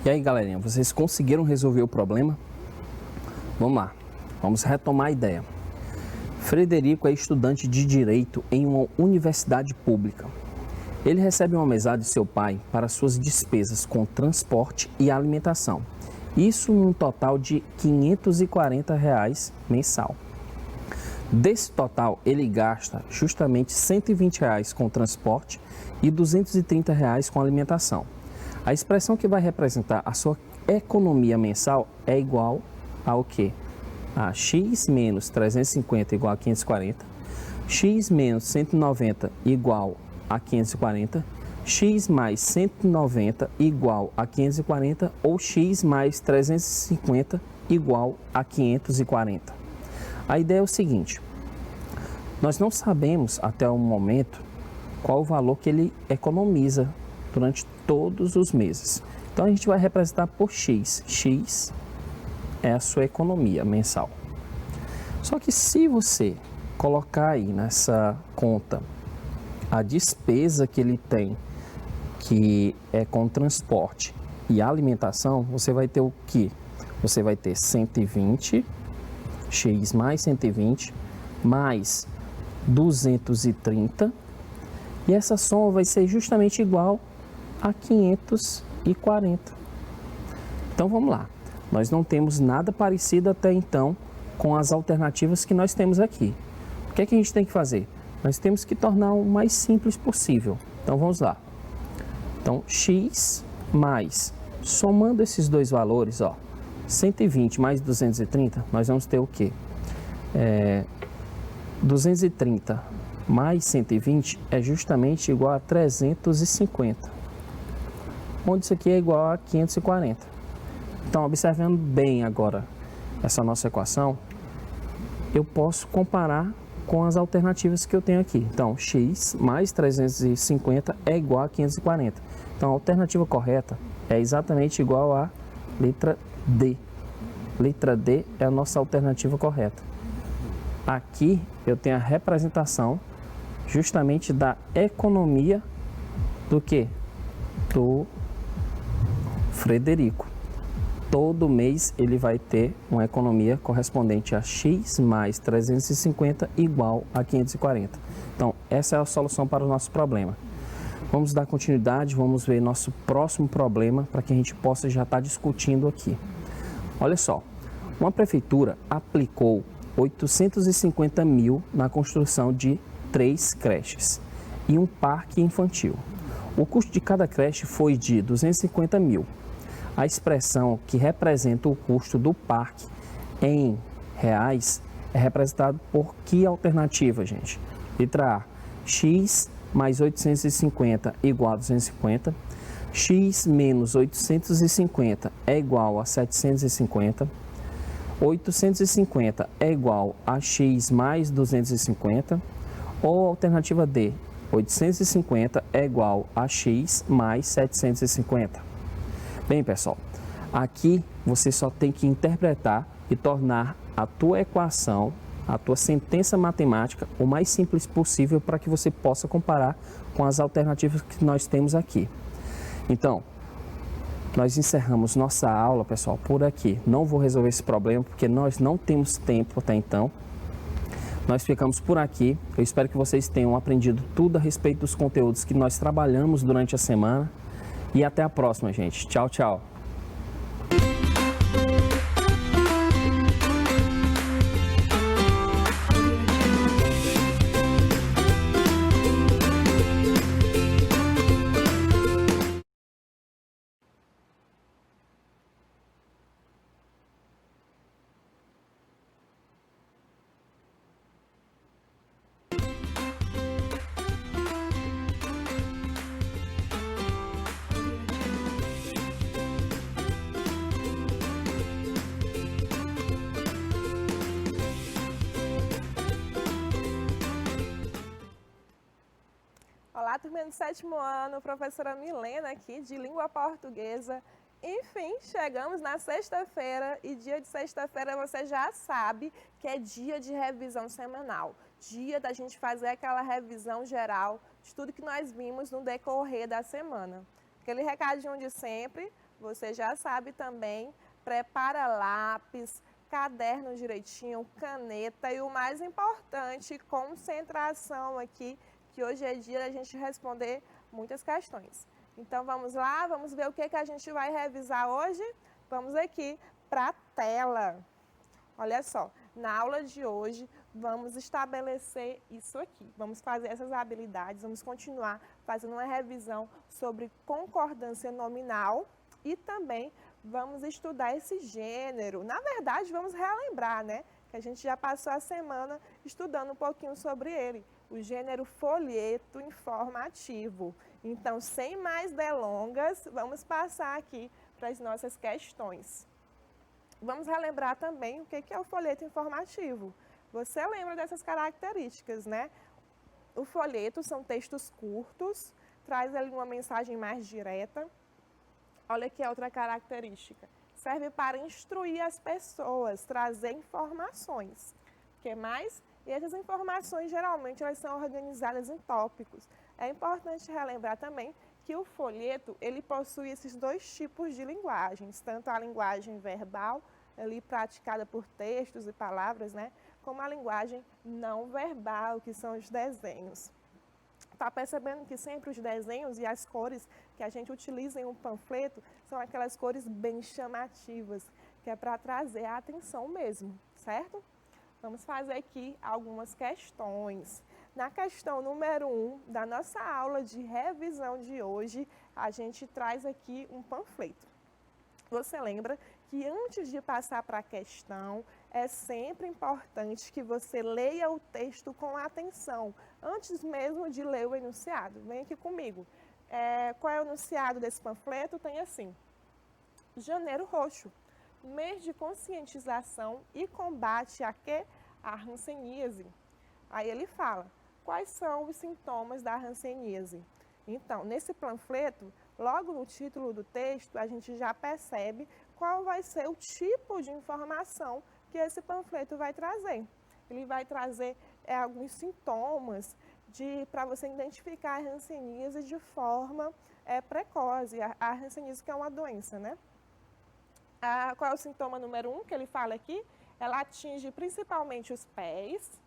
E aí, galerinha, vocês conseguiram resolver o problema? Vamos lá, vamos retomar a ideia. Frederico é estudante de Direito em uma universidade pública. Ele recebe uma mesada de seu pai para suas despesas com transporte e alimentação. Isso num total de R$540 mensal. Desse total, ele gasta justamente R$120 com transporte e R$230 com alimentação. A expressão que vai representar a sua economia mensal é igual ao quê? A x menos 350 igual a 540, x menos 190 igual a 540, x mais 190 igual a 540 ou x mais 350 igual a 540. A ideia é o seguinte, nós não sabemos até o momento qual o valor que ele economiza durante todos os meses. Então a gente vai representar por X. X é a sua economia mensal. Só que se você colocar aí nessa conta a despesa que ele tem, que é com transporte e alimentação, você vai ter o quê? Você vai ter 120, X mais 120, mais 230, e essa soma vai ser justamente igual a 540. Então vamos lá, nós não temos nada parecido até então com as alternativas que nós temos aqui. O que é que a gente tem que fazer? Nós temos que tornar o mais simples possível. Então vamos lá. Então X mais, somando esses dois valores, 120 mais 230, nós vamos ter o quê? 230 mais 120 é justamente igual a 350, onde isso aqui é igual a 540. Então, observando bem agora essa nossa equação, eu posso comparar com as alternativas que eu tenho aqui. Então, X mais 350 é igual a 540. Então, a alternativa correta é exatamente igual a letra D. Letra D é a nossa alternativa correta. Aqui eu tenho a representação justamente da economia do quê? Do Frederico. Todo mês ele vai ter uma economia correspondente a X mais 350 igual a 540. Então, essa é a solução para o nosso problema. Vamos dar continuidade, vamos ver nosso próximo problema para que a gente possa já estar discutindo aqui. Olha só, uma prefeitura aplicou 850 mil na construção de 3 creches e um parque infantil. O custo de cada creche foi de 250 mil. A expressão que representa o custo do parque em reais é representado por que alternativa, gente? Letra A, X mais 850 igual a 250. X menos 850 é igual a 750. 850 é igual a X mais 250. Ou alternativa D, 850 é igual a X mais 750. Bem, pessoal, aqui você só tem que interpretar e tornar a tua equação, a tua sentença matemática, o mais simples possível para que você possa comparar com as alternativas que nós temos aqui. Então, nós encerramos nossa aula, pessoal, por aqui. Não vou resolver esse problema porque nós não temos tempo até então. Nós ficamos por aqui. Eu espero que vocês tenham aprendido tudo a respeito dos conteúdos que nós trabalhamos durante a semana. E até a próxima, gente. Tchau, tchau. Olá, turma do 7º ano, professora Milena aqui de Língua Portuguesa. Enfim, chegamos na sexta-feira e dia de sexta-feira você já sabe que é dia de revisão semanal. Dia da gente fazer aquela revisão geral de tudo que nós vimos no decorrer da semana. Aquele recadinho de sempre, você já sabe também, prepara lápis, caderno direitinho, caneta e o mais importante, concentração aqui, que hoje é dia da gente responder muitas questões. Então vamos lá, vamos ver o que a gente vai revisar hoje? Vamos aqui para a tela. Olha só, na aula de hoje vamos estabelecer isso aqui. Vamos fazer essas habilidades, vamos continuar fazendo uma revisão sobre concordância nominal e também vamos estudar esse gênero. Na verdade, vamos relembrar, né? Que a gente já passou a semana estudando um pouquinho sobre ele. O gênero folheto informativo. Então, sem mais delongas, vamos passar aqui para as nossas questões. Vamos relembrar também o que é o folheto informativo. Você lembra dessas características, né? O folheto são textos curtos, traz ali uma mensagem mais direta. Olha aqui a outra característica. Serve para instruir as pessoas, trazer informações. O que mais? E essas informações, geralmente, elas são organizadas em tópicos. É importante relembrar também que o folheto, ele possui esses dois tipos de linguagens, tanto a linguagem verbal, ali praticada por textos e palavras, né, como a linguagem não verbal, que são os desenhos. Está percebendo que sempre os desenhos e as cores que a gente utiliza em um panfleto são aquelas cores bem chamativas, que é para trazer a atenção mesmo, certo? Vamos fazer aqui algumas questões. Na questão número 1 da nossa aula de revisão de hoje, a gente traz aqui um panfleto. Você lembra que antes de passar para a questão, é sempre importante que você leia o texto com atenção, antes mesmo de ler o enunciado. Vem aqui comigo. Qual é o enunciado desse panfleto? Tem assim: Janeiro Roxo, mês de conscientização e combate a quê? A hanseníase. Aí ele fala, quais são os sintomas da hanseníase? Então, nesse panfleto, logo no título do texto, a gente já percebe qual vai ser o tipo de informação que esse panfleto vai trazer. Ele vai trazer alguns sintomas para você identificar a hanseníase de forma precoce. A hanseníase que é uma doença, né? Qual é o sintoma número 1 que ele fala aqui? Ela atinge principalmente os pés,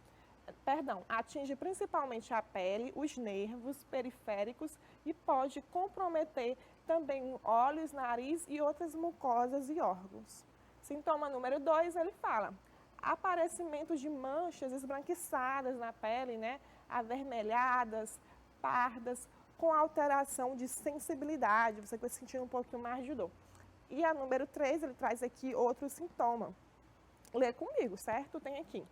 atinge principalmente a pele, os nervos periféricos e pode comprometer também olhos, nariz e outras mucosas e órgãos. Sintoma número 2, ele fala, aparecimento de manchas esbranquiçadas na pele, né? Avermelhadas, pardas, com alteração de sensibilidade, você vai sentir um pouquinho mais de dor. E a número 3, ele traz aqui outro sintoma. Lê comigo, certo? Tem aqui.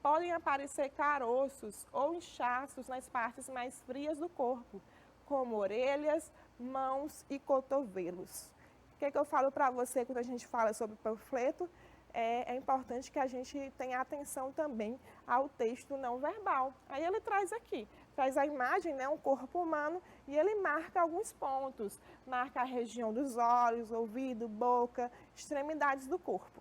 Podem aparecer caroços ou inchaços nas partes mais frias do corpo, como orelhas, mãos e cotovelos. O que é que eu falo para você quando a gente fala sobre panfleto? É importante que a gente tenha atenção também ao texto não verbal. Aí ele traz aqui, traz a imagem, né, um corpo humano, e ele marca alguns pontos. Marca a região dos olhos, ouvido, boca, extremidades do corpo.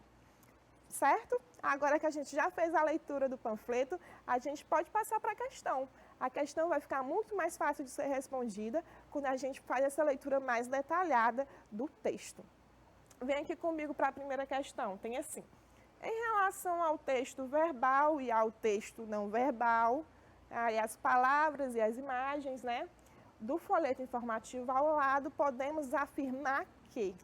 Certo? Agora que a gente já fez a leitura do panfleto, a gente pode passar para a questão. A questão vai ficar muito mais fácil de ser respondida quando a gente faz essa leitura mais detalhada do texto. Vem aqui comigo para a primeira questão. Tem assim, em relação ao texto verbal e ao texto não verbal, aí as palavras e as imagens, né, do folheto informativo ao lado, podemos afirmar que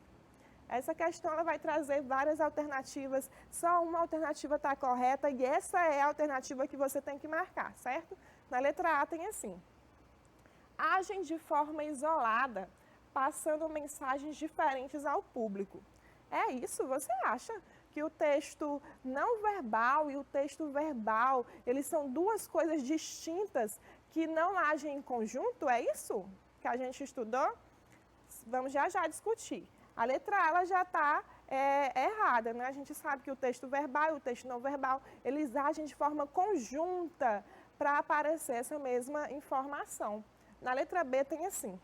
essa questão ela vai trazer várias alternativas, só uma alternativa está correta e essa é a alternativa que você tem que marcar, certo? Na letra A tem assim, agem de forma isolada, passando mensagens diferentes ao público. É isso? Você acha que o texto não verbal e o texto verbal, eles são duas coisas distintas que não agem em conjunto? É isso que a gente estudou? Vamos já discutir. A letra A ela já está errada, né? A gente sabe que o texto verbal e o texto não verbal, eles agem de forma conjunta para aparecer essa mesma informação. Na letra B tem assim,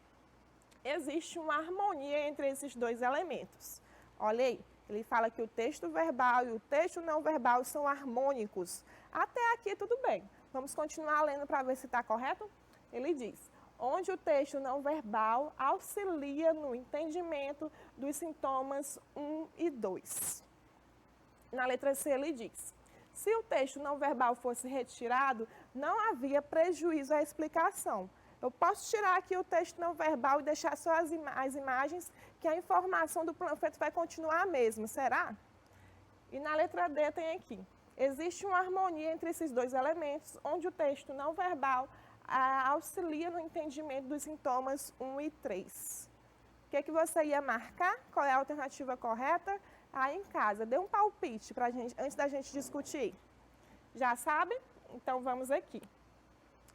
existe uma harmonia entre esses dois elementos. Olha aí, ele fala que o texto verbal e o texto não verbal são harmônicos. Até aqui tudo bem. Vamos continuar lendo para ver se está correto? Ele diz, onde o texto não verbal auxilia no entendimento dos sintomas 1 e 2. Na letra C ele diz, se o texto não verbal fosse retirado, não havia prejuízo à explicação. Eu posso tirar aqui o texto não verbal e deixar só as imagens, que a informação do panfleto vai continuar a mesma, será? E na letra D tem aqui, existe uma harmonia entre esses dois elementos, onde o texto não verbal auxilia no entendimento dos sintomas 1 e 3. O que você ia marcar? Qual é a alternativa correta? Aí em casa, dê um palpite para a gente, antes da gente discutir. Já sabe? Então vamos aqui.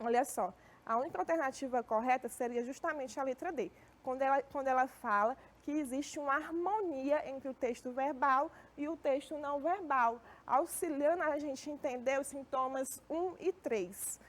Olha só, A única alternativa correta seria justamente a letra D, quando ela fala que existe uma harmonia entre o texto verbal e o texto não verbal, auxiliando a gente a entender os sintomas 1 e 3.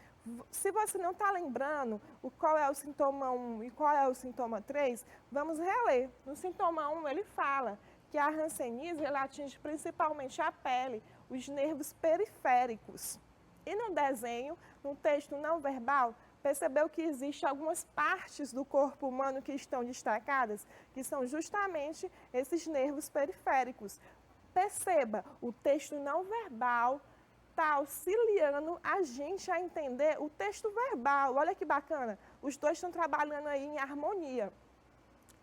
Se você não está lembrando qual é o sintoma 1 e qual é o sintoma 3, vamos reler. No sintoma 1, ele fala que a hanseníase ela atinge principalmente a pele, os nervos periféricos. E no desenho, no texto não verbal, percebeu que existem algumas partes do corpo humano que estão destacadas, que são justamente esses nervos periféricos. Perceba, o texto não verbal está auxiliando a gente a entender o texto verbal. Olha que bacana, os dois estão trabalhando aí em harmonia.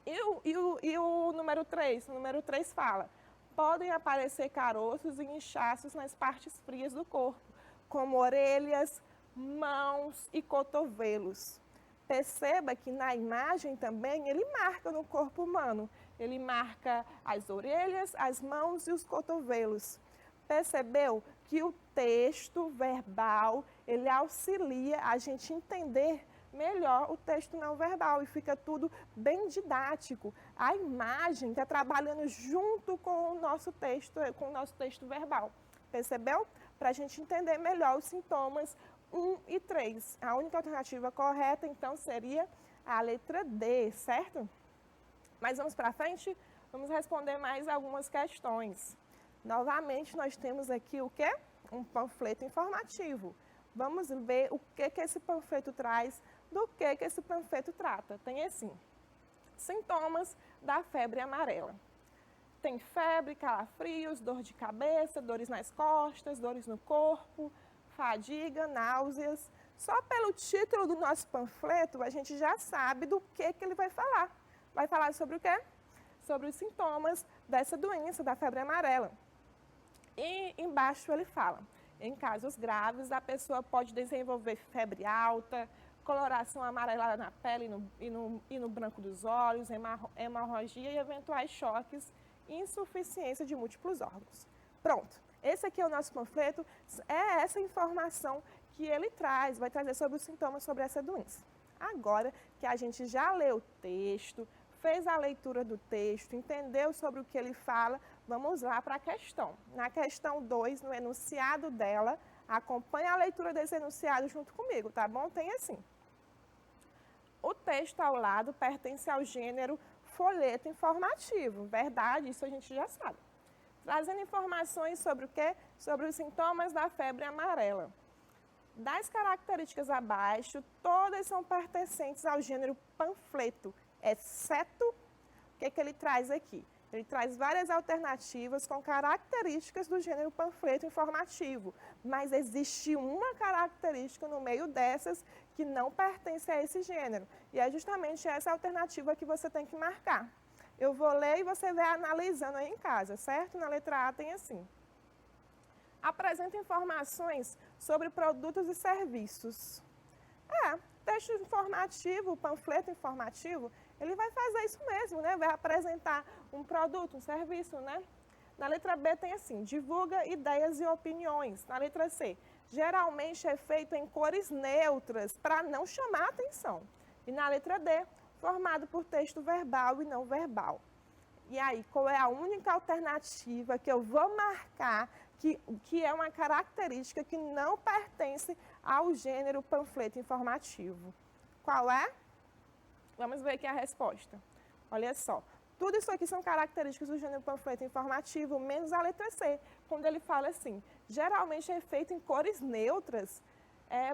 E o número 3? O número 3 fala, podem aparecer caroços e inchaços nas partes frias do corpo, como orelhas, mãos e cotovelos. Perceba que na imagem também ele marca no corpo humano. Ele marca as orelhas, as mãos e os cotovelos. Percebeu que o texto verbal, ele auxilia a gente entender melhor o texto não verbal e fica tudo bem didático. A imagem está trabalhando junto com o nosso texto verbal. Percebeu? Para a gente entender melhor os sintomas 1 e 3. A única alternativa correta, então, seria a letra D, certo? Mas vamos para frente? Vamos responder mais algumas questões. Novamente, nós temos aqui o quê? Um panfleto informativo. Vamos ver o que esse panfleto traz, do que esse panfleto trata. Tem assim, sintomas da febre amarela. Tem febre, calafrios, dor de cabeça, dores nas costas, dores no corpo, fadiga, náuseas. Só pelo título do nosso panfleto, a gente já sabe do que ele vai falar. Vai falar sobre o quê? Sobre os sintomas dessa doença, da febre amarela. E embaixo ele fala, em casos graves, a pessoa pode desenvolver febre alta, coloração amarelada na pele e no branco dos olhos, hemorragia e eventuais choques e insuficiência de múltiplos órgãos. Pronto, esse aqui é o nosso panfleto, é essa informação que ele traz, vai trazer sobre os sintomas sobre essa doença. Agora que a gente já leu o texto, fez a leitura do texto, entendeu sobre o que ele fala, vamos lá para a questão. Na questão 2, no enunciado dela, acompanhe a leitura desse enunciado junto comigo, tá bom? Tem assim. O texto ao lado pertence ao gênero folheto informativo. Verdade, isso a gente já sabe. Trazendo informações sobre o quê? Sobre os sintomas da febre amarela. Das características abaixo, todas são pertencentes ao gênero panfleto, exceto o que ele traz aqui. Ele traz várias alternativas com características do gênero panfleto informativo, mas existe uma característica no meio dessas que não pertence a esse gênero, e é justamente essa alternativa que você tem que marcar. Eu vou ler e você vai analisando aí em casa, certo? Na letra A tem assim. Apresenta informações sobre produtos e serviços. Texto informativo, panfleto informativo, ele vai fazer isso mesmo, né? Vai apresentar um produto, um serviço, né? Na letra B tem assim, divulga ideias e opiniões. Na letra C, geralmente é feito em cores neutras para não chamar a atenção. E na letra D, formado por texto verbal e não verbal. E aí, qual é a única alternativa que eu vou marcar que é uma característica que não pertence ao gênero panfleto informativo? Qual é? Vamos ver aqui a resposta. Olha só, tudo isso aqui são características do gênero panfleto informativo, menos a letra C, quando ele fala assim, geralmente é feito em cores neutras,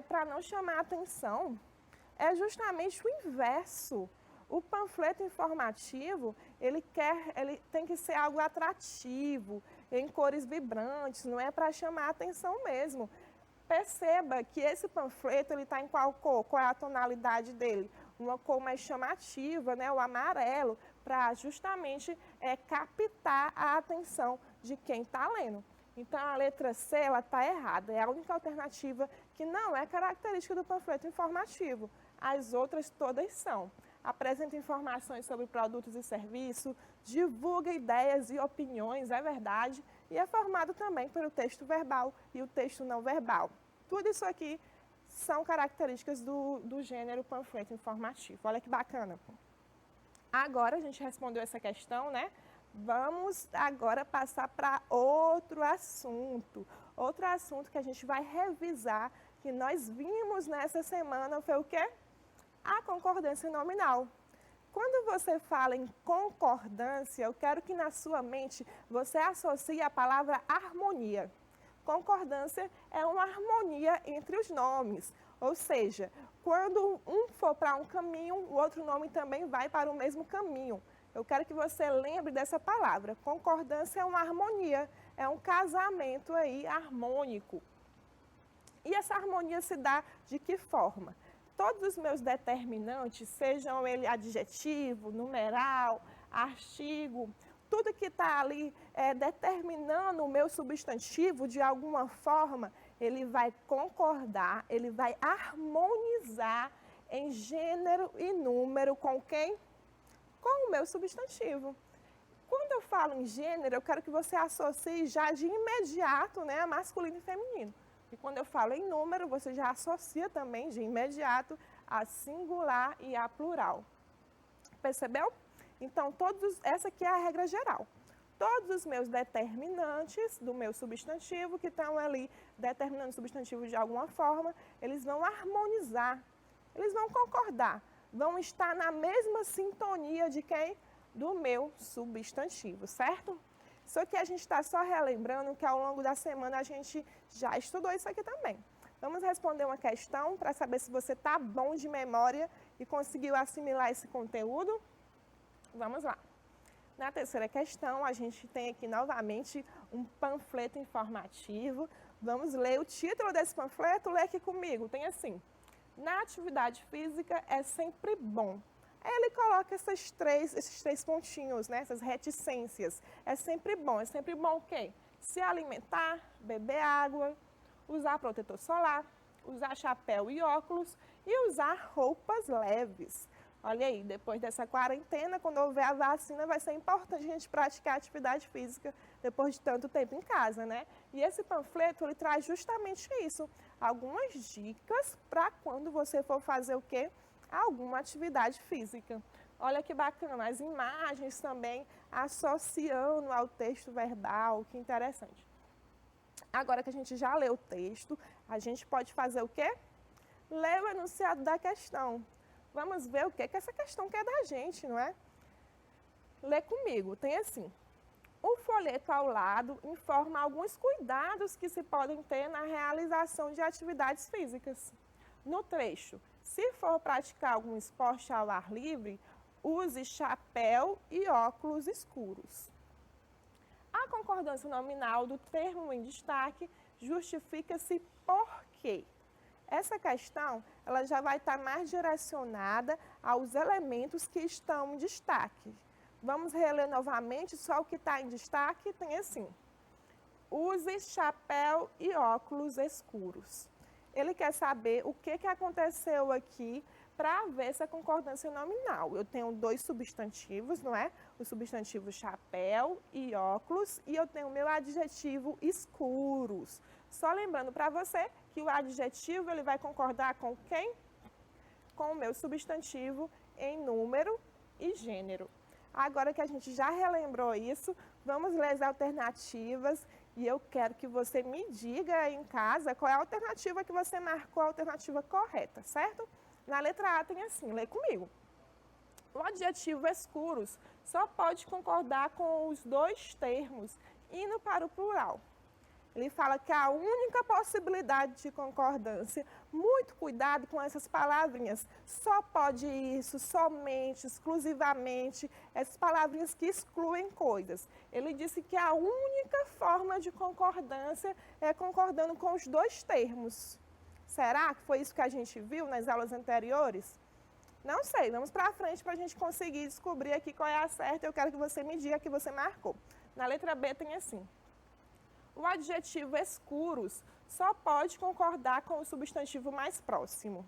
para não chamar a atenção. É justamente o inverso. O panfleto informativo, ele tem que ser algo atrativo, em cores vibrantes, não é para chamar a atenção mesmo. Perceba que esse panfleto está em qual cor? Qual é a tonalidade dele? Uma cor mais chamativa, né? O amarelo, para justamente captar a atenção de quem está lendo. Então, a letra C está errada, é a única alternativa que não é característica do panfleto informativo. As outras todas são. Apresenta informações sobre produtos e serviços, divulga ideias e opiniões, é verdade, e é formado também pelo texto verbal e o texto não verbal. Tudo isso aqui são características do gênero panfleto informativo. Olha que bacana. Agora a gente respondeu essa questão, né? Vamos agora passar para outro assunto. Outro assunto que a gente vai revisar, que nós vimos nessa semana, foi o quê? A concordância nominal. Quando você fala em concordância, eu quero que na sua mente você associe a palavra harmonia. Concordância é uma harmonia entre os nomes, ou seja, quando um for para um caminho, o outro nome também vai para o mesmo caminho. Eu quero que você lembre dessa palavra. Concordância é uma harmonia, é um casamento aí harmônico. E essa harmonia se dá de que forma? Todos os meus determinantes, sejam ele adjetivo, numeral, artigo, tudo que está ali determinando o meu substantivo, de alguma forma, ele vai concordar, ele vai harmonizar em gênero e número com quem? Com o meu substantivo. Quando eu falo em gênero, eu quero que você associe já de imediato, né, a masculino e feminino. E quando eu falo em número, você já associa também de imediato a singular e a plural. Percebeu? Então, essa aqui é a regra geral. Todos os meus determinantes do meu substantivo, que estão ali determinando o substantivo de alguma forma, eles vão harmonizar, eles vão concordar, vão estar na mesma sintonia de quem? Do meu substantivo, certo? Isso aqui a gente está só relembrando que ao longo da semana a gente já estudou isso aqui também. Vamos responder uma questão para saber se você está bom de memória e conseguiu assimilar esse conteúdo? Vamos lá. Na terceira questão, a gente tem aqui novamente um panfleto informativo. Vamos ler o título desse panfleto? Lê aqui comigo. Tem assim: na atividade física é sempre bom. Aí ele coloca esses três pontinhos, né? Essas reticências. É sempre bom o quê? Se alimentar, beber água, usar protetor solar, usar chapéu e óculos e usar roupas leves. Olha aí, depois dessa quarentena, quando houver a vacina, vai ser importante a gente praticar atividade física depois de tanto tempo em casa, né? E esse panfleto, ele traz justamente isso, algumas dicas para quando você for fazer o quê? Alguma atividade física. Olha que bacana, as imagens também associando ao texto verbal, que interessante. Agora que a gente já leu o texto, a gente pode fazer o quê? Ler o enunciado da questão. Vamos ver o que essa questão quer da gente, não é? Lê comigo, tem assim: o folheto ao lado informa alguns cuidados que se podem ter na realização de atividades físicas. No trecho, se for praticar algum esporte ao ar livre, use chapéu e óculos escuros. A concordância nominal do termo em destaque justifica-se por quê? Essa questão ela já vai estar mais direcionada aos elementos que estão em destaque. Vamos reler novamente, só o que está em destaque tem assim: use chapéu e óculos escuros. Ele quer saber o que aconteceu aqui para ver essa concordância nominal. Eu tenho dois substantivos, não é? O substantivo chapéu e óculos, e eu tenho o meu adjetivo escuros. Só lembrando para você que o adjetivo ele vai concordar com quem? Com o meu substantivo em número e gênero. Agora que a gente já relembrou isso, vamos ler as alternativas e eu quero que você me diga aí em casa qual é a alternativa que você marcou, a alternativa correta, certo? Na letra A tem assim, lê comigo. O adjetivo escuros só pode concordar com os dois termos, indo para o plural. Ele fala que a única possibilidade de concordância, muito cuidado com essas palavrinhas, só pode isso, somente, exclusivamente, essas palavrinhas que excluem coisas. Ele disse que a única forma de concordância é concordando com os dois termos. Será que foi isso que a gente viu nas aulas anteriores? Não sei, vamos para frente para a gente conseguir descobrir aqui qual é a certa. Eu quero que você me diga que você marcou. Na letra B tem assim: o adjetivo escuros só pode concordar com o substantivo mais próximo.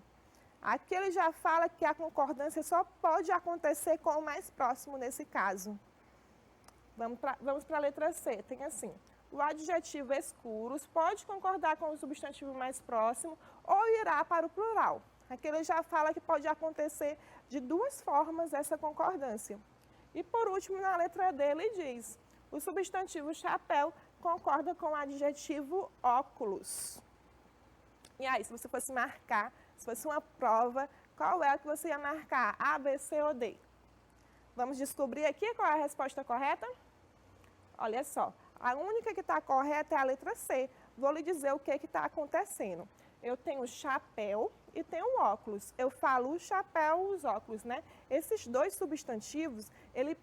Aqui ele já fala que a concordância só pode acontecer com o mais próximo nesse caso. Vamos para a letra C, tem assim: o adjetivo escuros pode concordar com o substantivo mais próximo ou irá para o plural. Aqui ele já fala que pode acontecer de duas formas essa concordância. E por último, na letra D, ele diz: o substantivo chapéu concorda com o adjetivo óculos. E aí, se você fosse marcar, se fosse uma prova, qual é o que você ia marcar? A, B, C ou D? Vamos descobrir aqui qual é a resposta correta? Olha só, a única que está correta é a letra C. Vou lhe dizer o que está acontecendo. Eu tenho chapéu e tenho óculos. Eu falo o chapéu e os óculos, né? Esses dois substantivos, eles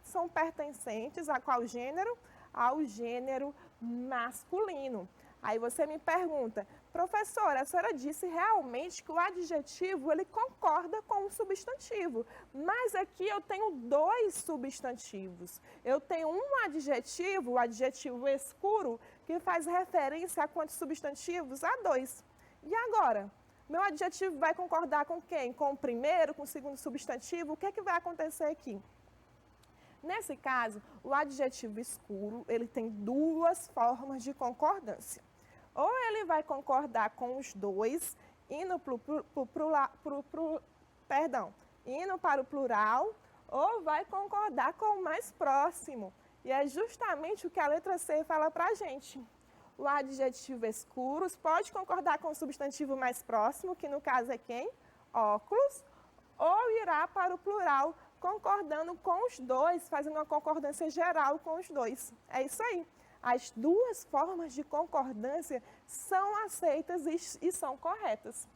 são pertencentes a qual gênero? Ao gênero masculino. Aí você me pergunta: professora, a senhora disse realmente que o adjetivo ele concorda com o substantivo, mas aqui eu tenho dois substantivos. Eu tenho um adjetivo, o adjetivo escuro, que faz referência a quantos substantivos? A dois. E agora? Meu adjetivo vai concordar com quem? Com o primeiro, com o segundo substantivo? O que é que vai acontecer aqui? Nesse caso, o adjetivo escuro, ele tem duas formas de concordância. Ou ele vai concordar com os dois, indo para o plural, ou vai concordar com o mais próximo. E é justamente o que a letra C fala para a gente. O adjetivo escuros pode concordar com o substantivo mais próximo, que no caso é quem? Óculos, ou irá para o plural, concordando com os dois, fazendo uma concordância geral com os dois. É isso aí. As duas formas de concordância são aceitas e são corretas.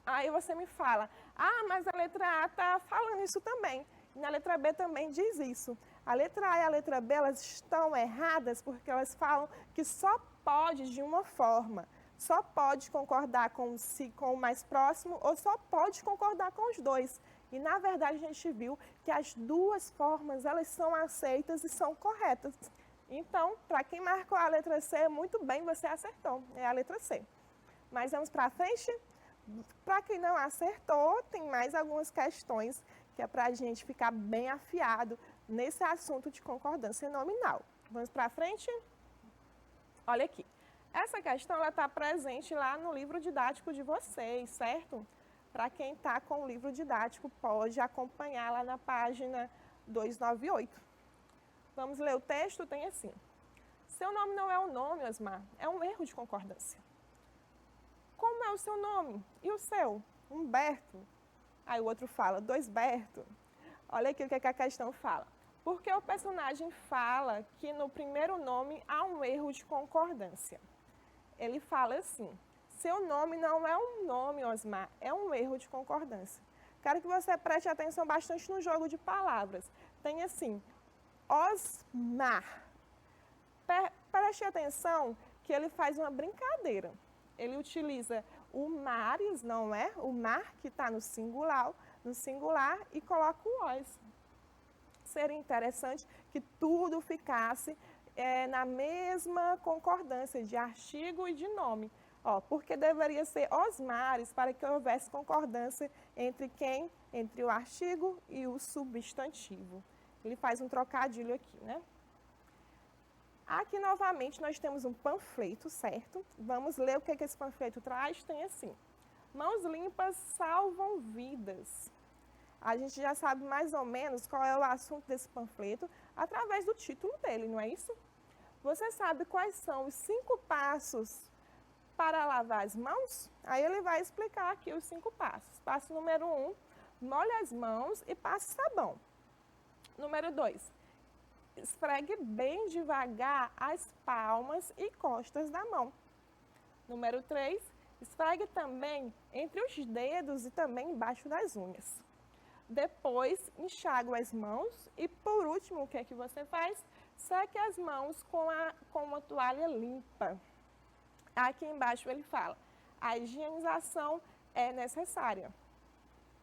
Aí você me fala: ah, mas a letra A está falando isso também. E na letra B também diz isso. A letra A e a letra B, elas estão erradas porque elas falam que só pode de uma forma. Só pode concordar com o mais próximo ou só pode concordar com os dois. E, na verdade, a gente viu que as duas formas, elas são aceitas e são corretas. Então, para quem marcou a letra C, muito bem, você acertou. É a letra C. Mas vamos para frente? Para quem não acertou, tem mais algumas questões que é para a gente ficar bem afiado nesse assunto de concordância nominal. Vamos para frente? Olha aqui. Essa questão está presente lá no livro didático de vocês, certo? Para quem está com o livro didático, pode acompanhar lá na página 298. Vamos ler o texto? Tem assim: seu nome não é um nome, Osmar, é um erro de concordância. Como é o seu nome? E o seu? Humberto. Aí o outro fala: Doisberto. Olha aqui o que a questão fala. Porque o personagem fala que no primeiro nome há um erro de concordância. Ele fala assim: seu nome não é um nome, Osmar, é um erro de concordância. Quero que você preste atenção bastante no jogo de palavras. Tem assim: Osmar. Preste atenção que ele faz uma brincadeira. Ele utiliza o mares, não é? O mar que está no singular e coloca o os. Seria interessante que tudo ficasse na mesma concordância de artigo e de nome. Porque deveria ser os mares para que houvesse concordância entre quem? Entre o artigo e o substantivo. Ele faz um trocadilho aqui, né? Aqui, novamente, nós temos um panfleto, certo? Vamos ler o que esse panfleto traz. Tem assim: mãos limpas salvam vidas. A gente já sabe mais ou menos qual é o assunto desse panfleto através do título dele, não é isso? Você sabe quais são os 5 passos para lavar as mãos? Aí ele vai explicar aqui os 5 passos. Passo número 1, molhe as mãos e passe sabão. Número 2, esfregue bem devagar as palmas e costas da mão. Número 3, esfregue também entre os dedos e também embaixo das unhas. Depois, enxague as mãos e, por último, o que é que você faz? Seque as mãos com uma toalha limpa. Aqui embaixo ele fala: a higienização é necessária.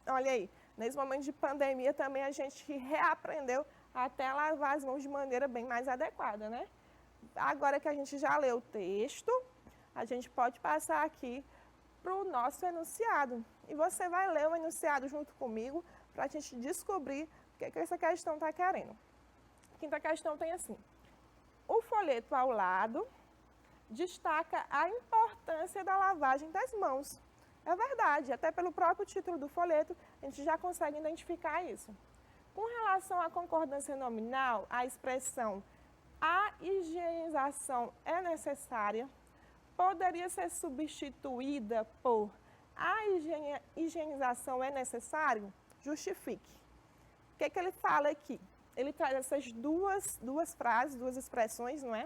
Olha aí, nesse momento de pandemia também a gente reaprendeu até lavar as mãos de maneira bem mais adequada, né? Agora que a gente já leu o texto, a gente pode passar aqui para o nosso enunciado. E você vai ler o enunciado junto comigo para a gente descobrir o que essa questão está querendo. A quinta questão tem assim: o folheto ao lado destaca a importância da lavagem das mãos. É verdade, até pelo próprio título do folheto, a gente já consegue identificar isso. Com relação à concordância nominal, a expressão a higienização é necessária poderia ser substituída por a higienização é necessário? Justifique. O que ele fala aqui? Ele traz essas duas frases, duas expressões, não é?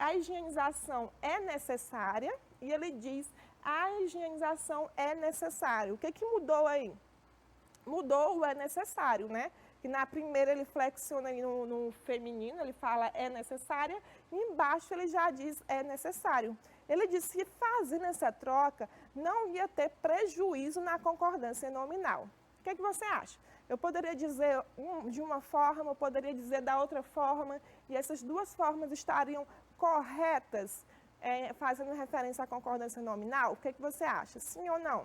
A higienização é necessária e ele diz a higienização é necessário. O que mudou aí? Mudou o é necessário, né? Que na primeira ele flexiona aí no feminino, ele fala é necessária, e embaixo ele já diz é necessário. Ele disse que fazendo essa troca não ia ter prejuízo na concordância nominal. O que você acha? Eu poderia dizer de uma forma, eu poderia dizer da outra forma, e essas duas formas estariam corretas, fazendo referência à concordância nominal? O que você acha? Sim ou não?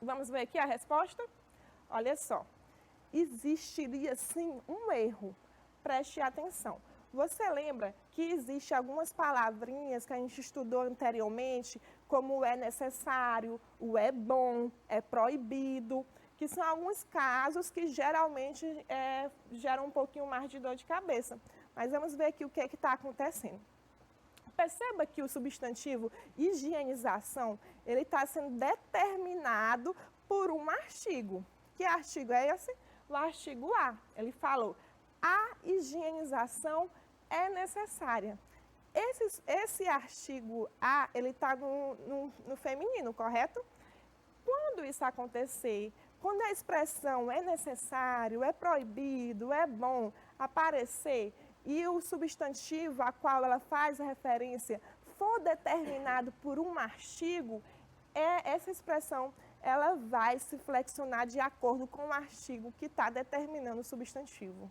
Vamos ver aqui a resposta? Olha só. Existiria sim um erro. Preste atenção. Você lembra que existem algumas palavrinhas que a gente estudou anteriormente, como o é necessário, o é bom, é proibido, que são alguns casos que geralmente geram um pouquinho mais de dor de cabeça. Mas vamos ver aqui o que está acontecendo. Perceba que o substantivo higienização, ele está sendo determinado por um artigo. Que artigo é esse? O artigo A. Ele falou, a higienização é necessária. Esse artigo A, ele está no feminino, correto? Quando isso acontecer, quando a expressão é necessário, é proibido, é bom aparecer e o substantivo a qual ela faz a referência for determinado por um artigo, essa expressão ela vai se flexionar de acordo com o artigo que está determinando o substantivo.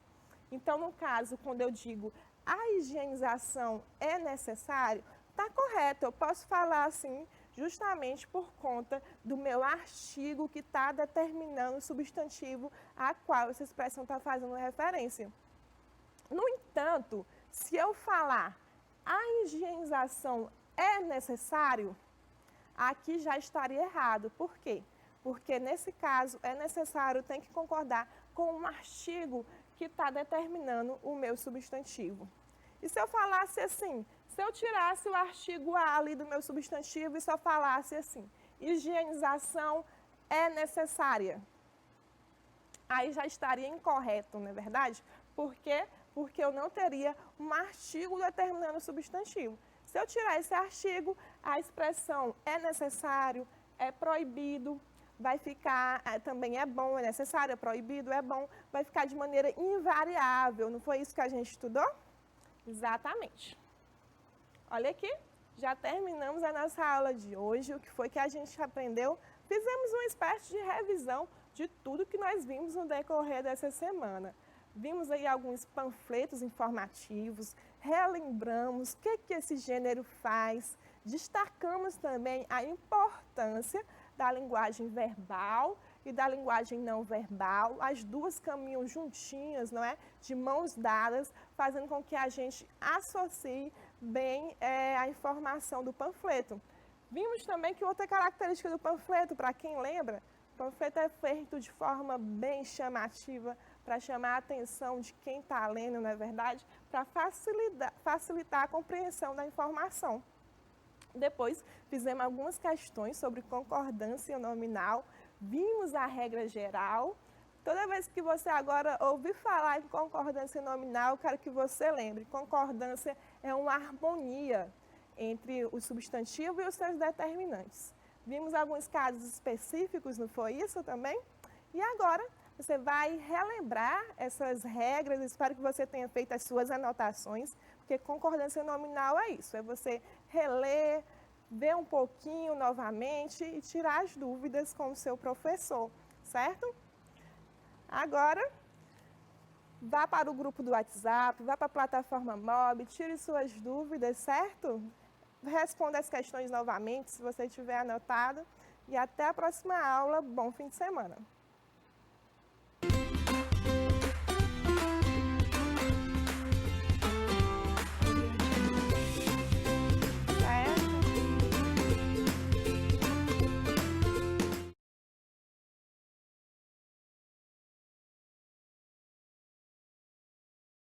Então, no caso, quando eu digo a higienização é necessário, está correto, eu posso falar assim justamente por conta do meu artigo que está determinando o substantivo a qual essa expressão está fazendo referência. No entanto, se eu falar a higienização é necessário, aqui já estaria errado. Por quê? Porque nesse caso é necessário, tem que concordar com um artigo que está determinando o meu substantivo. E se eu falasse assim, se eu tirasse o artigo A ali do meu substantivo e só falasse assim, higienização é necessária, aí já estaria incorreto, não é verdade? Por quê? Porque eu não teria um artigo determinando o substantivo. Se eu tirar esse artigo, a expressão é necessário, é proibido, vai ficar, também é bom, é necessário, é proibido, é bom, vai ficar de maneira invariável. Não foi isso que a gente estudou? Exatamente. Olha aqui, já terminamos a nossa aula de hoje. O que foi que a gente aprendeu? Fizemos uma espécie de revisão de tudo que nós vimos no decorrer dessa semana. Vimos aí alguns panfletos informativos, relembramos o que esse gênero faz, destacamos também a importância da linguagem verbal e da linguagem não verbal. As duas caminham juntinhas, não é? De mãos dadas, fazendo com que a gente associe bem a informação do panfleto. Vimos também que outra característica do panfleto, para quem lembra, o panfleto é feito de forma bem chamativa, para chamar a atenção de quem está lendo, não é verdade? Para facilitar a compreensão da informação. Depois, fizemos algumas questões sobre concordância nominal, vimos a regra geral. Toda vez que você agora ouvir falar em concordância nominal, quero que você lembre, concordância é uma harmonia entre o substantivo e os seus determinantes. Vimos alguns casos específicos, não foi isso também? E agora, você vai relembrar essas regras, espero que você tenha feito as suas anotações, porque concordância nominal é isso, é você reler, ver um pouquinho novamente e tirar as dúvidas com o seu professor, certo? Agora, vá para o grupo do WhatsApp, vá para a plataforma Mob, tire suas dúvidas, certo? Responda as questões novamente, se você tiver anotado. E até a próxima aula. Bom fim de semana.